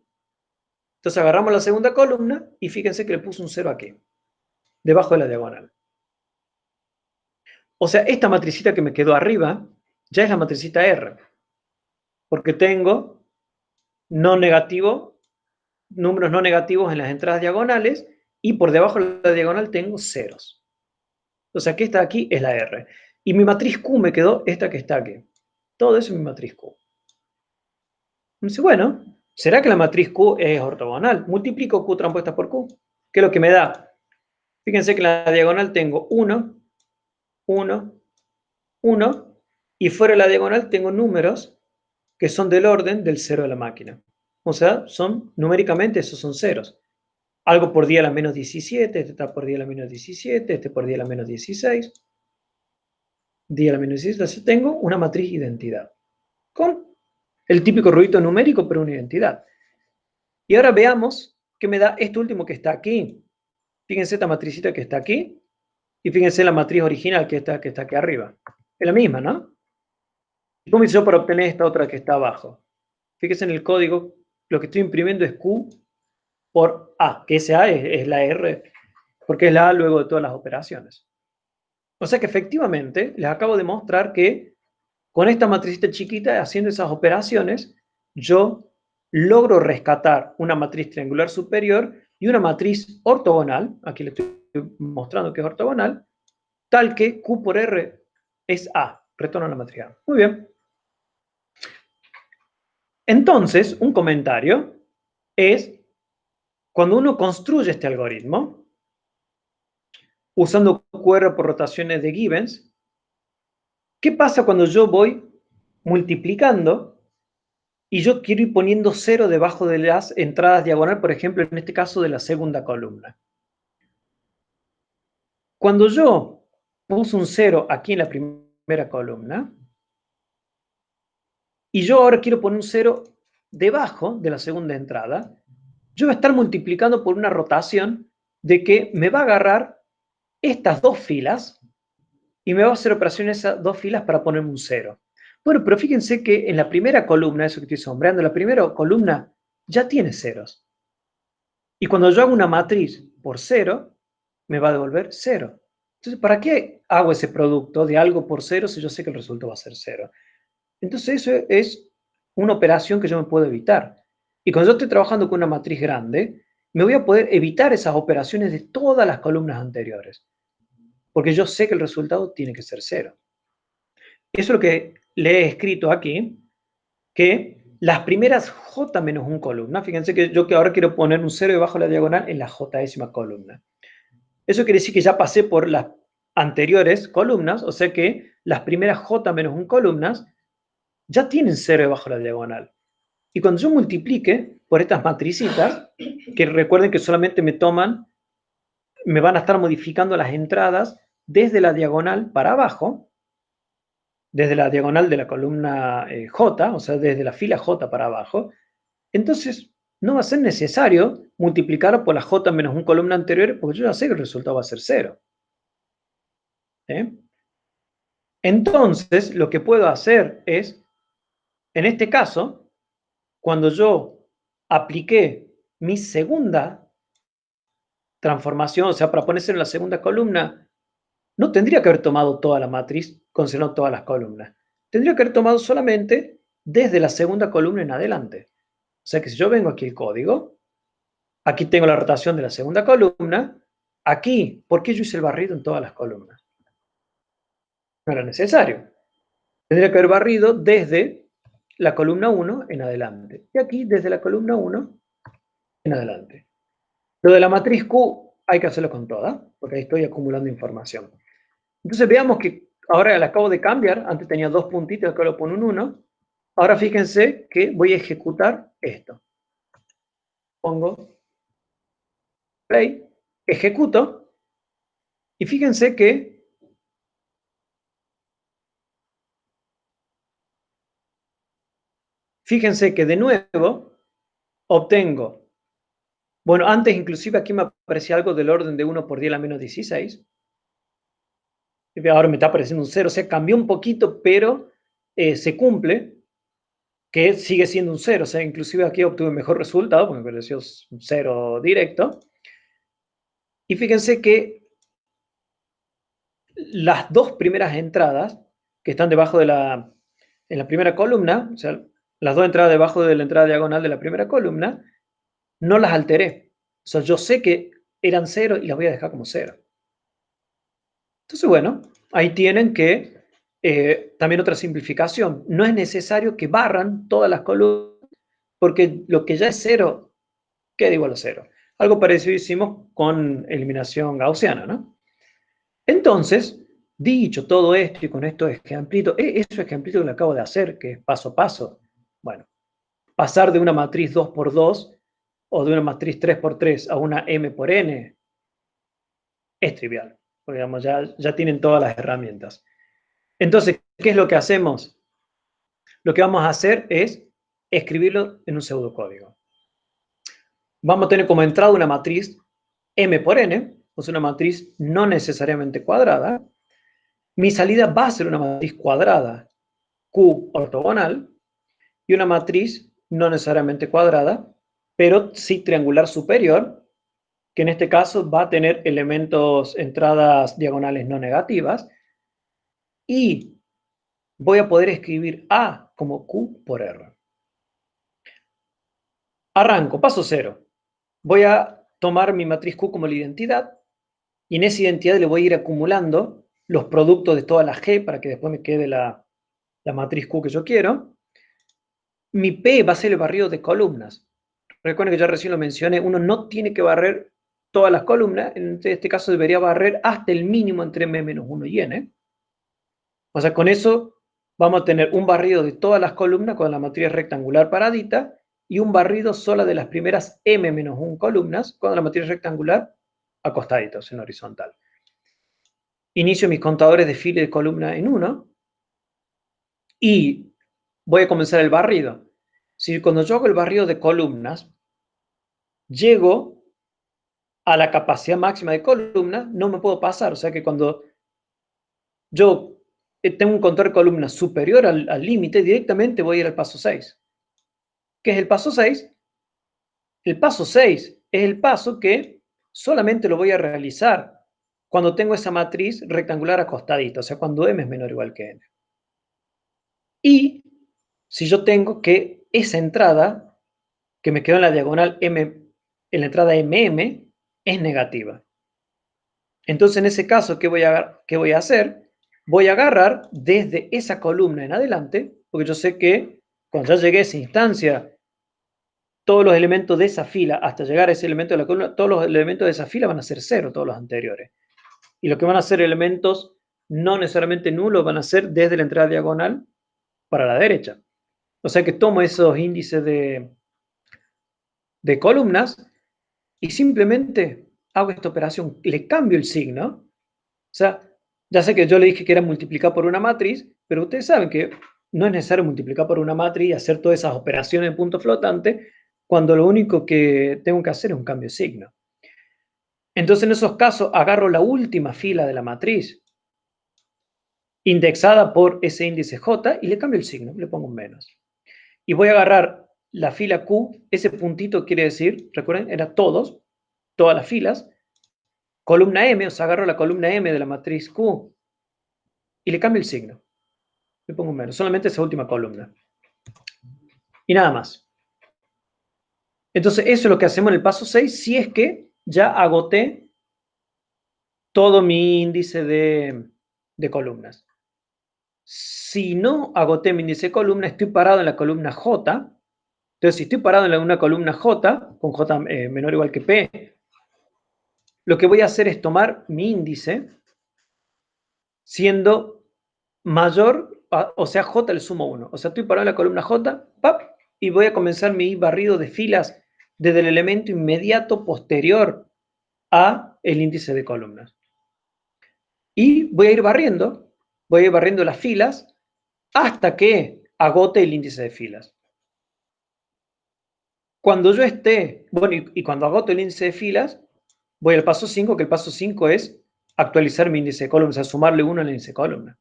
Entonces agarramos la segunda columna y fíjense que le puse un 0 aquí, debajo de la diagonal. O sea, esta matricita que me quedó arriba ya es la matricita R, porque tengo números no negativos en las entradas diagonales, y por debajo de la diagonal tengo ceros. O sea, que esta de aquí es la R. Y mi matriz Q me quedó esta que está aquí. Todo eso es mi matriz Q. Entonces, bueno, ¿será que la matriz Q es ortogonal? Multiplico Q transpuesta por Q. ¿Qué es lo que me da? Fíjense que en la diagonal tengo 1, 1, 1, y fuera de la diagonal tengo números que son del orden del 0 de la máquina. O sea, numéricamente esos son ceros. Algo por 10 a la menos 17, este está por 10 a la menos 17, este por 10 a la menos 16, 10 a la menos 16, así tengo una matriz identidad, con el típico ruidito numérico, pero una identidad. Y ahora veamos qué me da este último que está aquí. Fíjense esta matricita que está aquí, y fíjense la matriz original que está aquí arriba. Es la misma, ¿no? ¿Y cómo hice yo para obtener esta otra que está abajo? Fíjense en el código, lo que estoy imprimiendo es Q por A, que ese A es la R, porque es la A luego de todas las operaciones. O sea que efectivamente les acabo de mostrar que con esta matricita chiquita, haciendo esas operaciones, yo logro rescatar una matriz triangular superior y una matriz ortogonal, aquí les estoy mostrando que es ortogonal, tal que Q por R es A, retorno a la matriz A. Muy bien. Entonces, un comentario es, cuando uno construye este algoritmo, usando QR por rotaciones de Givens, ¿qué pasa cuando yo voy multiplicando y yo quiero ir poniendo 0 debajo de las entradas diagonal, por ejemplo, en este caso de la segunda columna? Cuando yo puse un 0 aquí en la primera columna, y yo ahora quiero poner un 0 debajo de la segunda entrada, yo voy a estar multiplicando por una rotación de que me va a agarrar estas dos filas y me va a hacer operaciones esas dos filas para ponerme un 0. Bueno, pero fíjense que en la primera columna, eso que estoy sombreando, la primera columna ya tiene ceros. Y cuando yo hago una matriz por 0, me va a devolver 0. Entonces, ¿para qué hago ese producto de algo por 0 si yo sé que el resultado va a ser 0? Entonces, eso es una operación que yo me puedo evitar. Y cuando yo estoy trabajando con una matriz grande, me voy a poder evitar esas operaciones de todas las columnas anteriores, porque yo sé que el resultado tiene que ser 0. Eso es lo que le he escrito aquí, que las primeras j menos 1 columna, fíjense que yo ahora quiero poner un 0 debajo de la diagonal en la j-ésima columna. Eso quiere decir que ya pasé por las anteriores columnas, o sea que las primeras j menos 1 columnas ya tienen 0 debajo de la diagonal. Y cuando yo multiplique por estas matricitas, que recuerden que solamente me van a estar modificando las entradas desde la diagonal para abajo, desde la diagonal de la columna J, o sea, desde la fila J para abajo, entonces no va a ser necesario multiplicar por la J menos 1 columna anterior, porque yo ya sé que el resultado va a ser 0. Entonces, lo que puedo hacer es, en este caso, cuando yo apliqué mi segunda transformación, o sea, para ponerse en la segunda columna, no tendría que haber tomado toda la matriz, considerando todas las columnas. Tendría que haber tomado solamente desde la segunda columna en adelante. O sea que si yo vengo aquí el código, aquí tengo la rotación de la segunda columna, aquí, ¿por qué yo hice el barrido en todas las columnas? No era necesario. Tendría que haber barrido desde la columna 1 en adelante. Y aquí desde la columna 1 en adelante. Lo de la matriz Q hay que hacerlo con toda, porque ahí estoy acumulando información. Entonces veamos que ahora la acabo de cambiar. Antes tenía 2 puntitos, acá lo pongo un 1. Ahora fíjense que voy a ejecutar esto. Pongo play, ejecuto, y fíjense que de nuevo obtengo, bueno, antes inclusive aquí me aparecía algo del orden de 1 por 10 a la menos 16. Ahora me está apareciendo un 0, o sea, cambió un poquito, pero se cumple, que sigue siendo un 0, o sea, inclusive aquí obtuve mejor resultado, porque me pareció un 0 directo. Y fíjense que las dos primeras entradas, que están debajo de en la primera columna, o sea, las dos entradas debajo de la entrada diagonal de la primera columna, no las alteré. O sea, yo sé que eran 0 y las voy a dejar como 0. Entonces, bueno, ahí tienen que, también otra simplificación. No es necesario que barran todas las columnas, porque lo que ya es 0 queda igual a 0. Algo parecido hicimos con eliminación gaussiana, ¿no? Entonces, dicho todo esto y con estos ejemplitos, esos ejemplitos que le acabo de hacer, que es paso a paso, bueno, pasar de una matriz 2 por 2 o de una matriz 3 por 3 a una m por n es trivial, porque digamos, ya tienen todas las herramientas. Entonces, ¿qué es lo que hacemos? Lo que vamos a hacer es escribirlo en un pseudocódigo. Vamos a tener como entrada una matriz m por n, o sea, una matriz no necesariamente cuadrada. Mi salida va a ser una matriz cuadrada Q ortogonal y una matriz no necesariamente cuadrada, pero sí triangular superior, que en este caso va a tener elementos, entradas diagonales no negativas, y voy a poder escribir A como Q por R. Arranco, paso 0. Voy a tomar mi matriz Q como la identidad, y en esa identidad le voy a ir acumulando los productos de todas las G para que después me quede la matriz Q que yo quiero. Mi P va a ser el barrido de columnas. Recuerden que ya recién lo mencioné, uno no tiene que barrer todas las columnas, en este caso debería barrer hasta el mínimo entre m-1 y n. O sea, con eso vamos a tener un barrido de todas las columnas con la matriz rectangular paradita y un barrido solo de las primeras m-1 columnas con la matriz rectangular acostaditos en horizontal. Inicio mis contadores de fila de columna en 1 y voy a comenzar el barrido. Si cuando yo hago el barrido de columnas, llego a la capacidad máxima de columnas, no me puedo pasar. O sea que cuando yo tengo un contador de columnas superior al límite, directamente voy a ir al paso 6. ¿Qué es el paso 6? El paso 6 es el paso que solamente lo voy a realizar cuando tengo esa matriz rectangular acostadita, o sea, cuando m es menor o igual que n. Y si yo tengo que esa entrada que me quedó en la diagonal m, en la entrada mm, es negativa. Entonces, en ese caso, ¿qué voy a hacer? Voy a agarrar desde esa columna en adelante, porque yo sé que cuando ya llegué a esa instancia, todos los elementos de esa fila, hasta llegar a ese elemento de la columna, todos los elementos de esa fila van a ser 0, todos los anteriores. Y lo que van a ser elementos no necesariamente nulos van a ser desde la entrada diagonal para la derecha. O sea que tomo esos índices de columnas y simplemente hago esta operación, le cambio el signo. O sea, ya sé que yo le dije que era multiplicar por una matriz, pero ustedes saben que no es necesario multiplicar por una matriz y hacer todas esas operaciones de punto flotante cuando lo único que tengo que hacer es un cambio de signo. Entonces, en esos casos, agarro la última fila de la matriz indexada por ese índice J y le cambio el signo, le pongo un menos. Y voy a agarrar la fila Q, ese puntito quiere decir, recuerden, era todas las filas, columna M, o sea, agarro la columna M de la matriz Q y le cambio el signo. Le pongo un menos, solamente esa última columna. Y nada más. Entonces, eso es lo que hacemos en el paso 6, si es que ya agoté todo mi índice de columnas. Si no agoté mi índice de columna, estoy parado en la columna J. Entonces, si estoy parado en una columna J, con J menor o igual que P, lo que voy a hacer es tomar mi índice siendo mayor, o sea, J le sumo 1. O sea, estoy parado en la columna J, ¡pap! Y voy a comenzar mi barrido de filas desde el elemento inmediato posterior a el índice de columnas. Y voy a ir barriendo las filas hasta que agote el índice de filas. Cuando yo esté, bueno, y cuando agote el índice de filas, voy al paso 5, que el paso 5 es actualizar mi índice de columnas, o sea, sumarle 1 al índice de columna.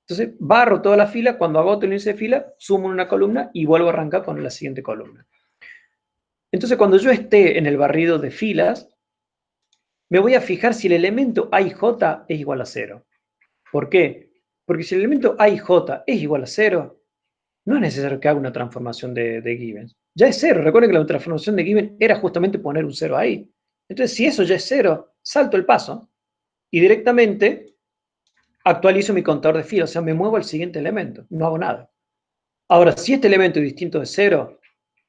Entonces, barro toda la fila, cuando agoto el índice de fila, sumo una columna y vuelvo a arrancar con la siguiente columna. Entonces, cuando yo esté en el barrido de filas, me voy a fijar si el elemento A y J es igual a 0. ¿Por qué? Porque si el elemento A y J es igual a 0, no es necesario que haga una transformación de Gibbons. Ya es 0. Recuerden que la transformación de Gibbons era justamente poner un 0 ahí. Entonces, si eso ya es 0, salto el paso y directamente actualizo mi contador de filas. O sea, me muevo al siguiente elemento. No hago nada. Ahora, si este elemento es distinto de 0,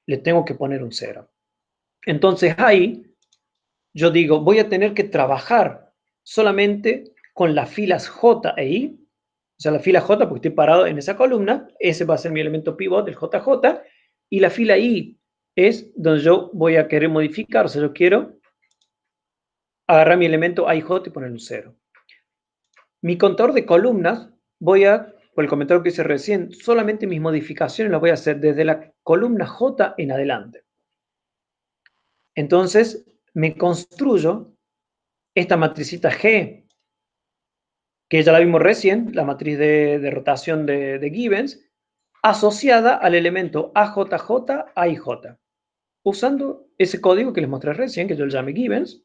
le tengo que poner un 0. Entonces, ahí yo digo, voy a tener que trabajar solamente con las filas J e I. O sea, la fila J, porque estoy parado en esa columna, ese va a ser mi elemento pivot, el JJ, y la fila I es donde yo voy a querer modificar, o sea, yo quiero agarrar mi elemento A y J y ponerle un 0. Mi contador de columnas, voy a, por el comentario que hice recién, solamente mis modificaciones las voy a hacer desde la columna J en adelante. Entonces, me construyo esta matricita G, que ya la vimos recién, la matriz de rotación de Gibbons, asociada al elemento AJJ, AIJ, usando ese código que les mostré recién, que yo le llamé Gibbons,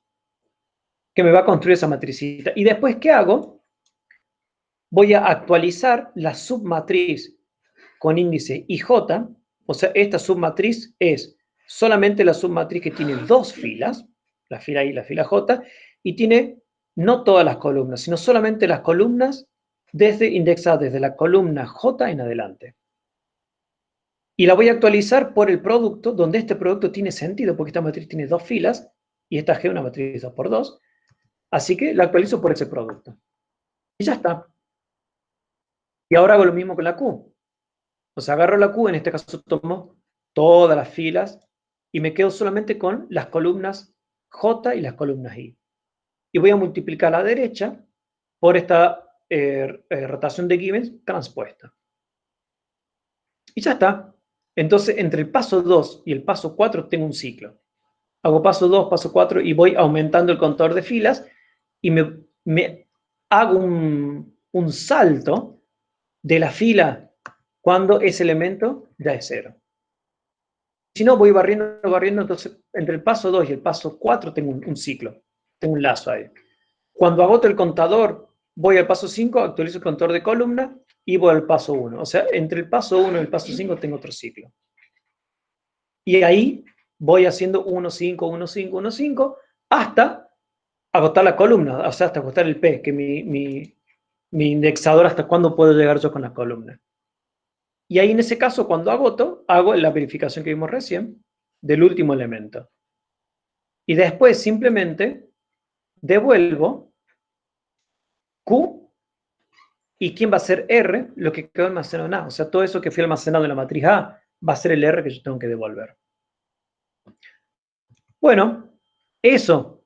que me va a construir esa matricita. Y después, ¿qué hago? Voy a actualizar la submatriz con índice IJ, o sea, esta submatriz es solamente la submatriz que tiene dos filas, la fila I y la fila J, y tiene no todas las columnas, sino solamente las columnas indexadas desde la columna J en adelante. Y la voy a actualizar por el producto, donde este producto tiene sentido, porque esta matriz tiene dos filas, y esta G es una matriz 2×2, así que la actualizo por ese producto. Y ya está. Y ahora hago lo mismo con la Q. O sea, agarro la Q, en este caso tomo todas las filas, y me quedo solamente con las columnas J y las columnas I. Y voy a multiplicar a la derecha por esta rotación de Gibbons transpuesta. Y ya está. Entonces, entre el paso 2 y el paso 4 tengo un ciclo. Hago paso 2, paso 4 y voy aumentando el contador de filas y me hago un salto de la fila cuando ese elemento ya es 0. Si no, voy barriendo, entonces entre el paso 2 y el paso 4 tengo un ciclo, tengo un lazo ahí. Cuando agoto el contador, voy al paso 5, actualizo el contador de columna y voy al paso 1. O sea, entre el paso 1 y el paso 5 tengo otro ciclo. Y ahí voy haciendo 1, 5, 1, 5, 1, 5, hasta agotar la columna, o sea, hasta agotar el P, que mi indexador, hasta cuándo puedo llegar yo con la columna. Y ahí en ese caso, cuando agoto, hago la verificación que vimos recién del último elemento. Y después simplemente devuelvo Q y ¿quién va a ser R? Lo que quedó almacenado en A. O sea, todo eso que fue almacenado en la matriz A va a ser el R que yo tengo que devolver. Bueno, esto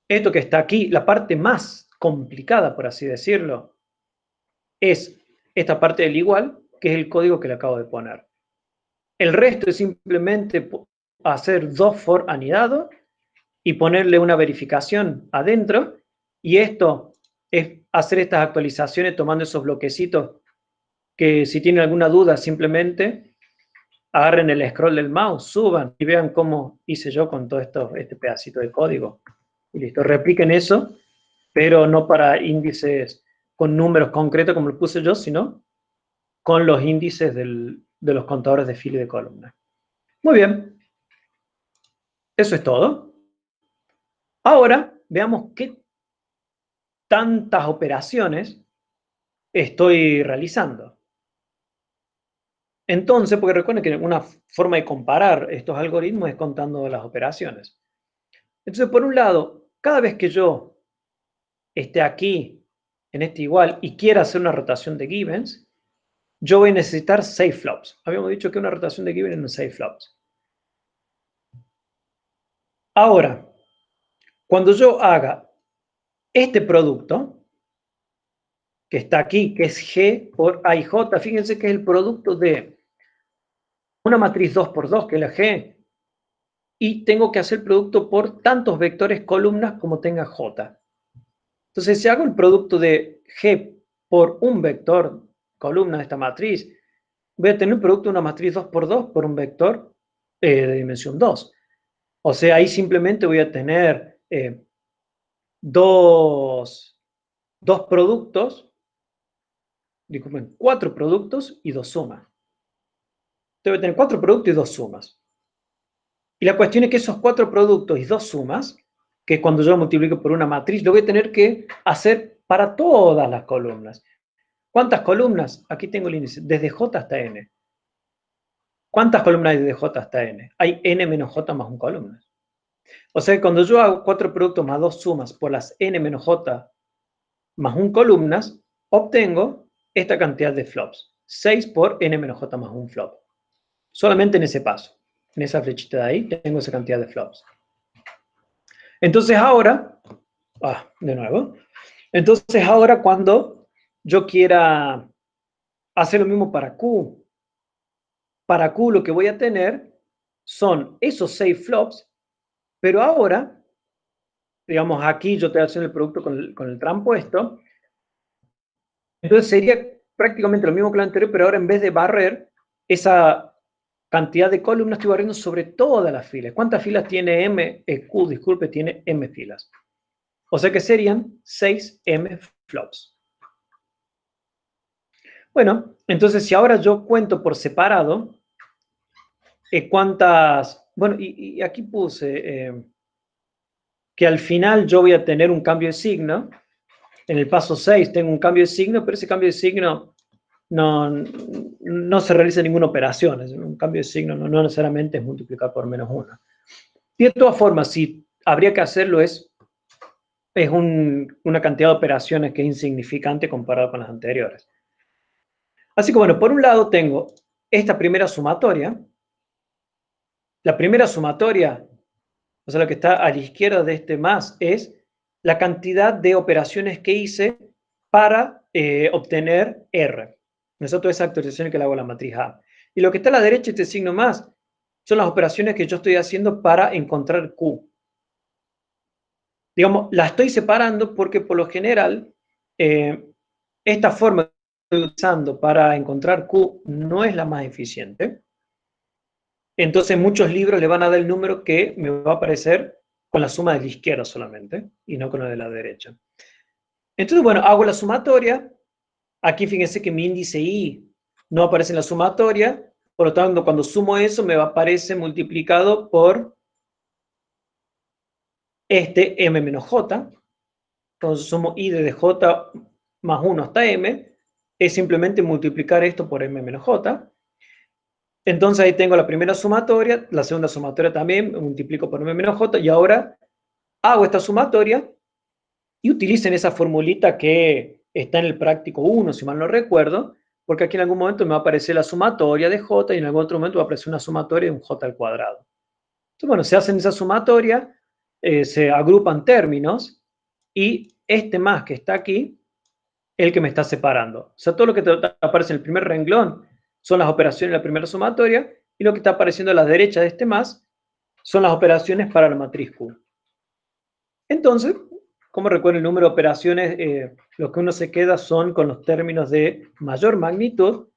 que está aquí, la parte más complicada, por así decirlo, es esta parte del igual, que es el código que le acabo de poner. El resto es simplemente hacer dos for anidado y ponerle una verificación adentro, y esto es hacer estas actualizaciones tomando esos bloquecitos que si tienen alguna duda simplemente agarren el scroll del mouse, suban y vean cómo hice yo con todo este pedacito de código. Y listo, repliquen eso, pero no para índices con números concretos como lo puse yo, sino con los índices de los contadores de fila y de columna. Muy bien. Eso es todo. Ahora veamos qué tantas operaciones estoy realizando. Entonces, porque recuerden que una forma de comparar estos algoritmos es contando las operaciones. Entonces, por un lado, cada vez que yo esté aquí, en este igual, y quiera hacer una rotación de givens, yo voy a necesitar 6 flops. Habíamos dicho que una rotación de givens eran 6 flops. Ahora, cuando yo haga este producto, que está aquí, que es G por A y J, fíjense que es el producto de una matriz 2 por 2, que es la G, y tengo que hacer el producto por tantos vectores columnas como tenga J. Entonces, si hago el producto de G por un vector columna de esta matriz, voy a tener un producto de una matriz 2 por 2 por un vector de dimensión 2. O sea, ahí simplemente voy a tener dos productos, disculpen, 4 productos y 2 sumas. Entonces voy a tener 4 productos y 2 sumas. Y la cuestión es que esos 4 productos y 2 sumas, que es cuando yo lo multiplico por una matriz, lo voy a tener que hacer para todas las columnas. ¿Cuántas columnas? Aquí tengo el índice, desde J hasta N. ¿Cuántas columnas hay desde J hasta N? Hay N menos J más 1 columna. O sea que cuando yo hago 4 productos más 2 sumas por las N menos J más 1 columnas, obtengo esta cantidad de flops. 6 por N menos J más 1 flop. Solamente en ese paso. En esa flechita de ahí tengo esa cantidad de flops. Entonces ahora, de nuevo. Entonces ahora cuando yo quiera hacer lo mismo para Q lo que voy a tener son esos 6 flops, pero ahora, digamos aquí yo estoy haciendo el producto con el trampuesto, entonces sería prácticamente lo mismo que lo anterior, pero ahora en vez de barrer esa cantidad de columnas, estoy barriendo sobre todas las filas. ¿Cuántas filas tiene Q? Disculpe, tiene M filas. O sea que serían 6 M flops. Bueno, entonces si ahora yo cuento por separado, cuántas... Bueno, y aquí puse que al final yo voy a tener un cambio de signo. En el paso 6 tengo un cambio de signo, pero ese cambio de signo no se realiza ninguna operación. Un cambio de signo no necesariamente es multiplicar por menos 1. Y de todas formas, si habría que hacerlo es una cantidad de operaciones que es insignificante comparado con las anteriores. Así que bueno, por un lado tengo esta primera sumatoria. La primera sumatoria, o sea, lo que está a la izquierda de este más, es la cantidad de operaciones que hice para obtener R. Nosotros esa actualización que le hago a la matriz A. Y lo que está a la derecha, este signo más, son las operaciones que yo estoy haciendo para encontrar Q. Digamos, la estoy separando porque por lo general esta forma que estoy utilizando para encontrar Q no es la más eficiente. Entonces muchos libros le van a dar el número que me va a aparecer con la suma de la izquierda solamente y no con la de la derecha. Entonces, bueno, hago la sumatoria. Aquí fíjense que mi índice I no aparece en la sumatoria. Por lo tanto, cuando sumo eso, me aparece multiplicado por este M menos J. Entonces sumo I desde J más 1 hasta M. Es simplemente multiplicar esto por M menos J. Entonces ahí tengo la primera sumatoria, la segunda sumatoria también, multiplico por M menos J, y ahora hago esta sumatoria y utilicen esa formulita que está en el práctico 1, si mal no recuerdo, porque aquí en algún momento me va a aparecer la sumatoria de J y en algún otro momento va a aparecer una sumatoria de un J al cuadrado. Entonces, bueno, se hacen esa sumatoria, se agrupan términos y este más que está aquí, el que me está separando. O sea, todo lo que te aparece en el primer renglón son las operaciones de la primera sumatoria y lo que está apareciendo a la derecha de este más son las operaciones para la matriz Q. Entonces, como recuerden, el número de operaciones, lo que uno se queda son con los términos de mayor magnitud.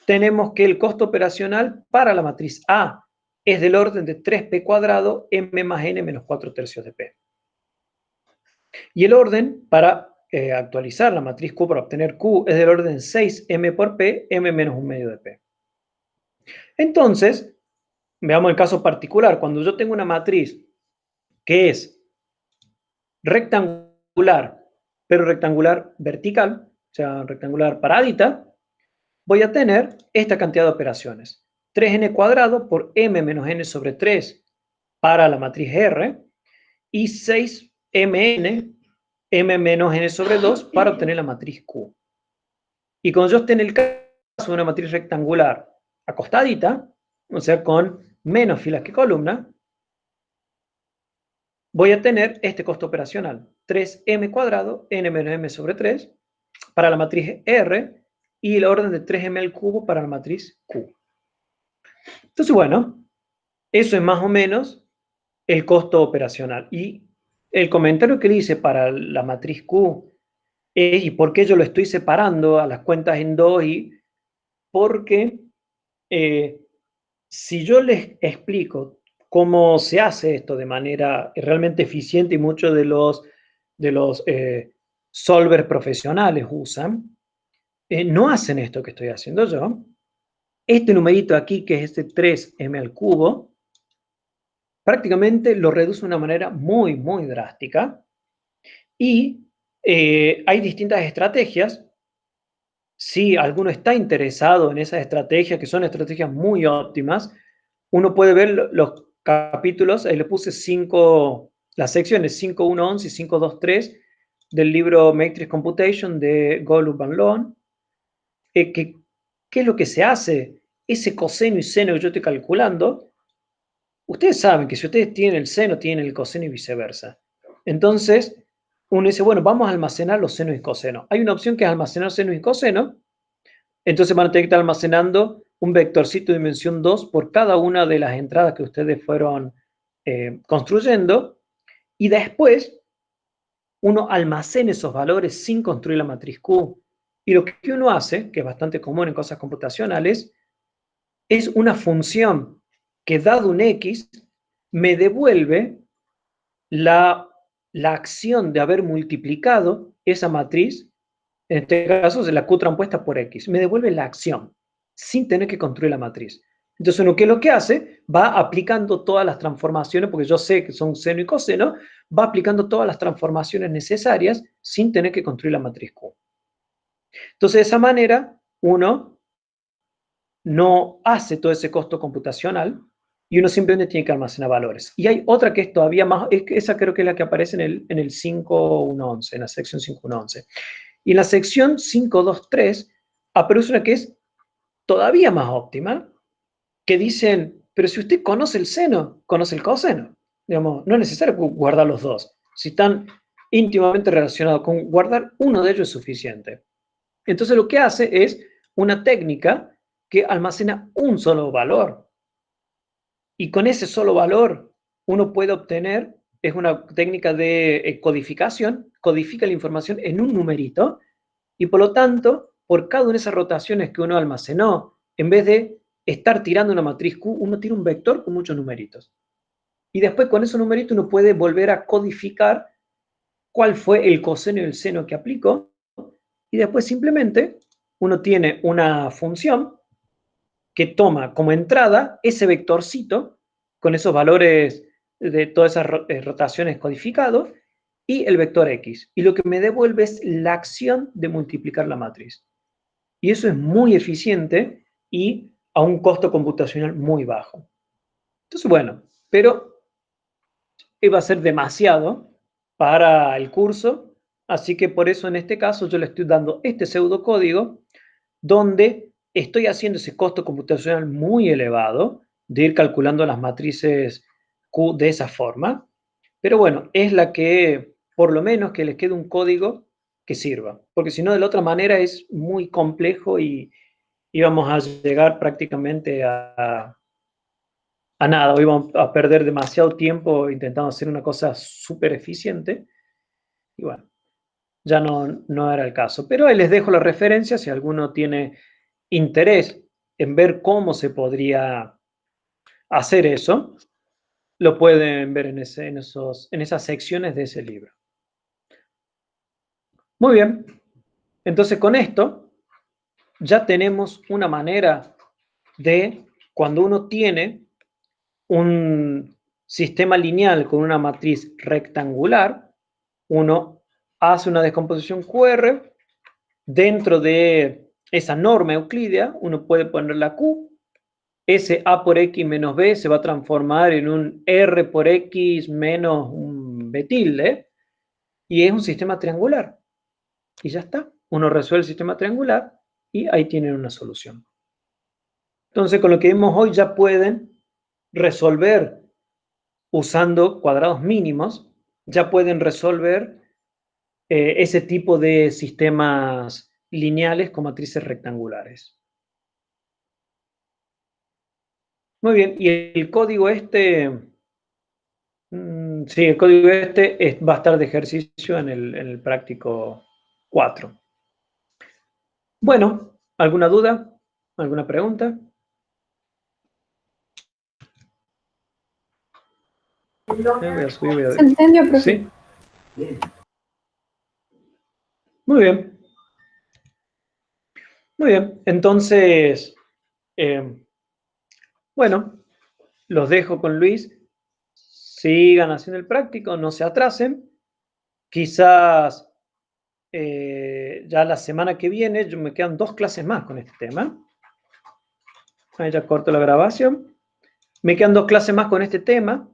Tenemos que el costo operacional para la matriz A es del orden de 3p cuadrado m más n menos 4/3 de p. Y el orden para actualizar la matriz Q para obtener Q es del orden 6m por p, m menos 1/2 de p. Entonces, veamos el caso particular. Cuando yo tengo una matriz que es rectangular, pero rectangular vertical, o sea, rectangular paradita, voy a tener esta cantidad de operaciones. 3n cuadrado por m menos n sobre 3 para la matriz R y 6mn m menos n sobre 2 para obtener la matriz Q. Y cuando yo esté en el caso de una matriz rectangular acostadita, o sea, con menos filas que columnas, voy a tener este costo operacional, 3m cuadrado, n menos m sobre 3, para la matriz R, y el orden de 3m al cubo para la matriz Q. Entonces, bueno, eso es más o menos el costo operacional. Y el comentario que le hice para la matriz Q es, ¿y por qué yo lo estoy separando a las cuentas en dos? Y porque si yo les explico cómo se hace esto de manera realmente eficiente y muchos de los solvers profesionales usan, no hacen esto que estoy haciendo yo. Este numerito aquí, que es este 3m al cubo, prácticamente lo reduce de una manera muy, muy drástica. Y hay distintas estrategias. Si alguno está interesado en esas estrategias, que son estrategias muy óptimas, uno puede ver los capítulos, ahí le puse 5, las secciones 5.1.11 y 5.2.3 del libro Matrix Computation de Golub Van Loan. ¿Qué es lo que se hace? Ese coseno y seno que yo estoy calculando, ustedes saben que si ustedes tienen el seno, tienen el coseno y viceversa. Entonces, uno dice, bueno, vamos a almacenar los senos y cosenos. Hay una opción que es almacenar senos y cosenos. Entonces van a tener que estar almacenando un vectorcito de dimensión 2 por cada una de las entradas que ustedes fueron construyendo. Y después, uno almacena esos valores sin construir la matriz Q. Y lo que uno hace, que es bastante común en cosas computacionales, es una función que, dado un X, me devuelve la acción de haber multiplicado esa matriz, en este caso es la Q trampuesta por X, me devuelve la acción, sin tener que construir la matriz. Entonces uno, ¿qué es lo que hace? Va aplicando todas las transformaciones, porque yo sé que son seno y coseno, va aplicando todas las transformaciones necesarias sin tener que construir la matriz Q. Entonces, de esa manera, uno no hace todo ese costo computacional y uno simplemente tiene que almacenar valores. Y hay otra que es todavía más, esa creo que es la que aparece en el 5.1.11, en la sección 5.1.11. Y en la sección 5.2.3 aparece una que es todavía más óptima, que dicen, pero si usted conoce el seno, conoce el coseno. Digamos, no es necesario guardar los dos. Si están íntimamente relacionados, con guardar uno de ellos es suficiente. Entonces lo que hace es una técnica que almacena un solo valor. Y con ese solo valor uno puede obtener, es una técnica de codificación, codifica la información en un numerito y por lo tanto, por cada una de esas rotaciones que uno almacenó, en vez de estar tirando una matriz Q, uno tira un vector con muchos numeritos. Y después con esos numeritos uno puede volver a codificar cuál fue el coseno y el seno que aplicó y después simplemente uno tiene una función que toma como entrada ese vectorcito con esos valores de todas esas rotaciones codificados y el vector X. Y lo que me devuelve es la acción de multiplicar la matriz. Y eso es muy eficiente y a un costo computacional muy bajo. Entonces, bueno, pero iba a ser demasiado para el curso, así que por eso en este caso yo le estoy dando este pseudocódigo donde estoy haciendo ese costo computacional muy elevado de ir calculando las matrices Q de esa forma, pero bueno, es la que, por lo menos, que les quede un código que sirva, porque si no, de la otra manera es muy complejo y íbamos a llegar prácticamente a nada, o íbamos a perder demasiado tiempo intentando hacer una cosa súper eficiente Y bueno, ya no era el caso. Pero ahí les dejo la referencia si alguno tiene interés en ver cómo se podría hacer eso, lo pueden ver en esas secciones de ese libro. Muy bien, entonces con esto ya tenemos una manera de, cuando uno tiene un sistema lineal con una matriz rectangular, uno hace una descomposición QR, dentro de esa norma euclídea, uno puede poner la Q, ese A por X menos B se va a transformar en un R por X menos un B tilde, y es un sistema triangular. Y ya está. Uno resuelve el sistema triangular y ahí tienen una solución. Entonces, con lo que vimos hoy ya pueden resolver usando cuadrados mínimos, ya pueden resolver ese tipo de sistemas lineales con matrices rectangulares. Muy bien, y el código sí, el código va a estar de ejercicio en el práctico 4. Bueno, ¿alguna duda? ¿Alguna pregunta? Voy a subir, ¿Se entendió, profe? ¿Sí? Muy bien. Muy bien. Entonces, bueno, los dejo con Luis. Sigan haciendo el práctico, no se atrasen. Quizás ya la semana que viene me quedan 2 clases más con este tema. Ahí ya corto la grabación. Me quedan 2 clases más con este tema.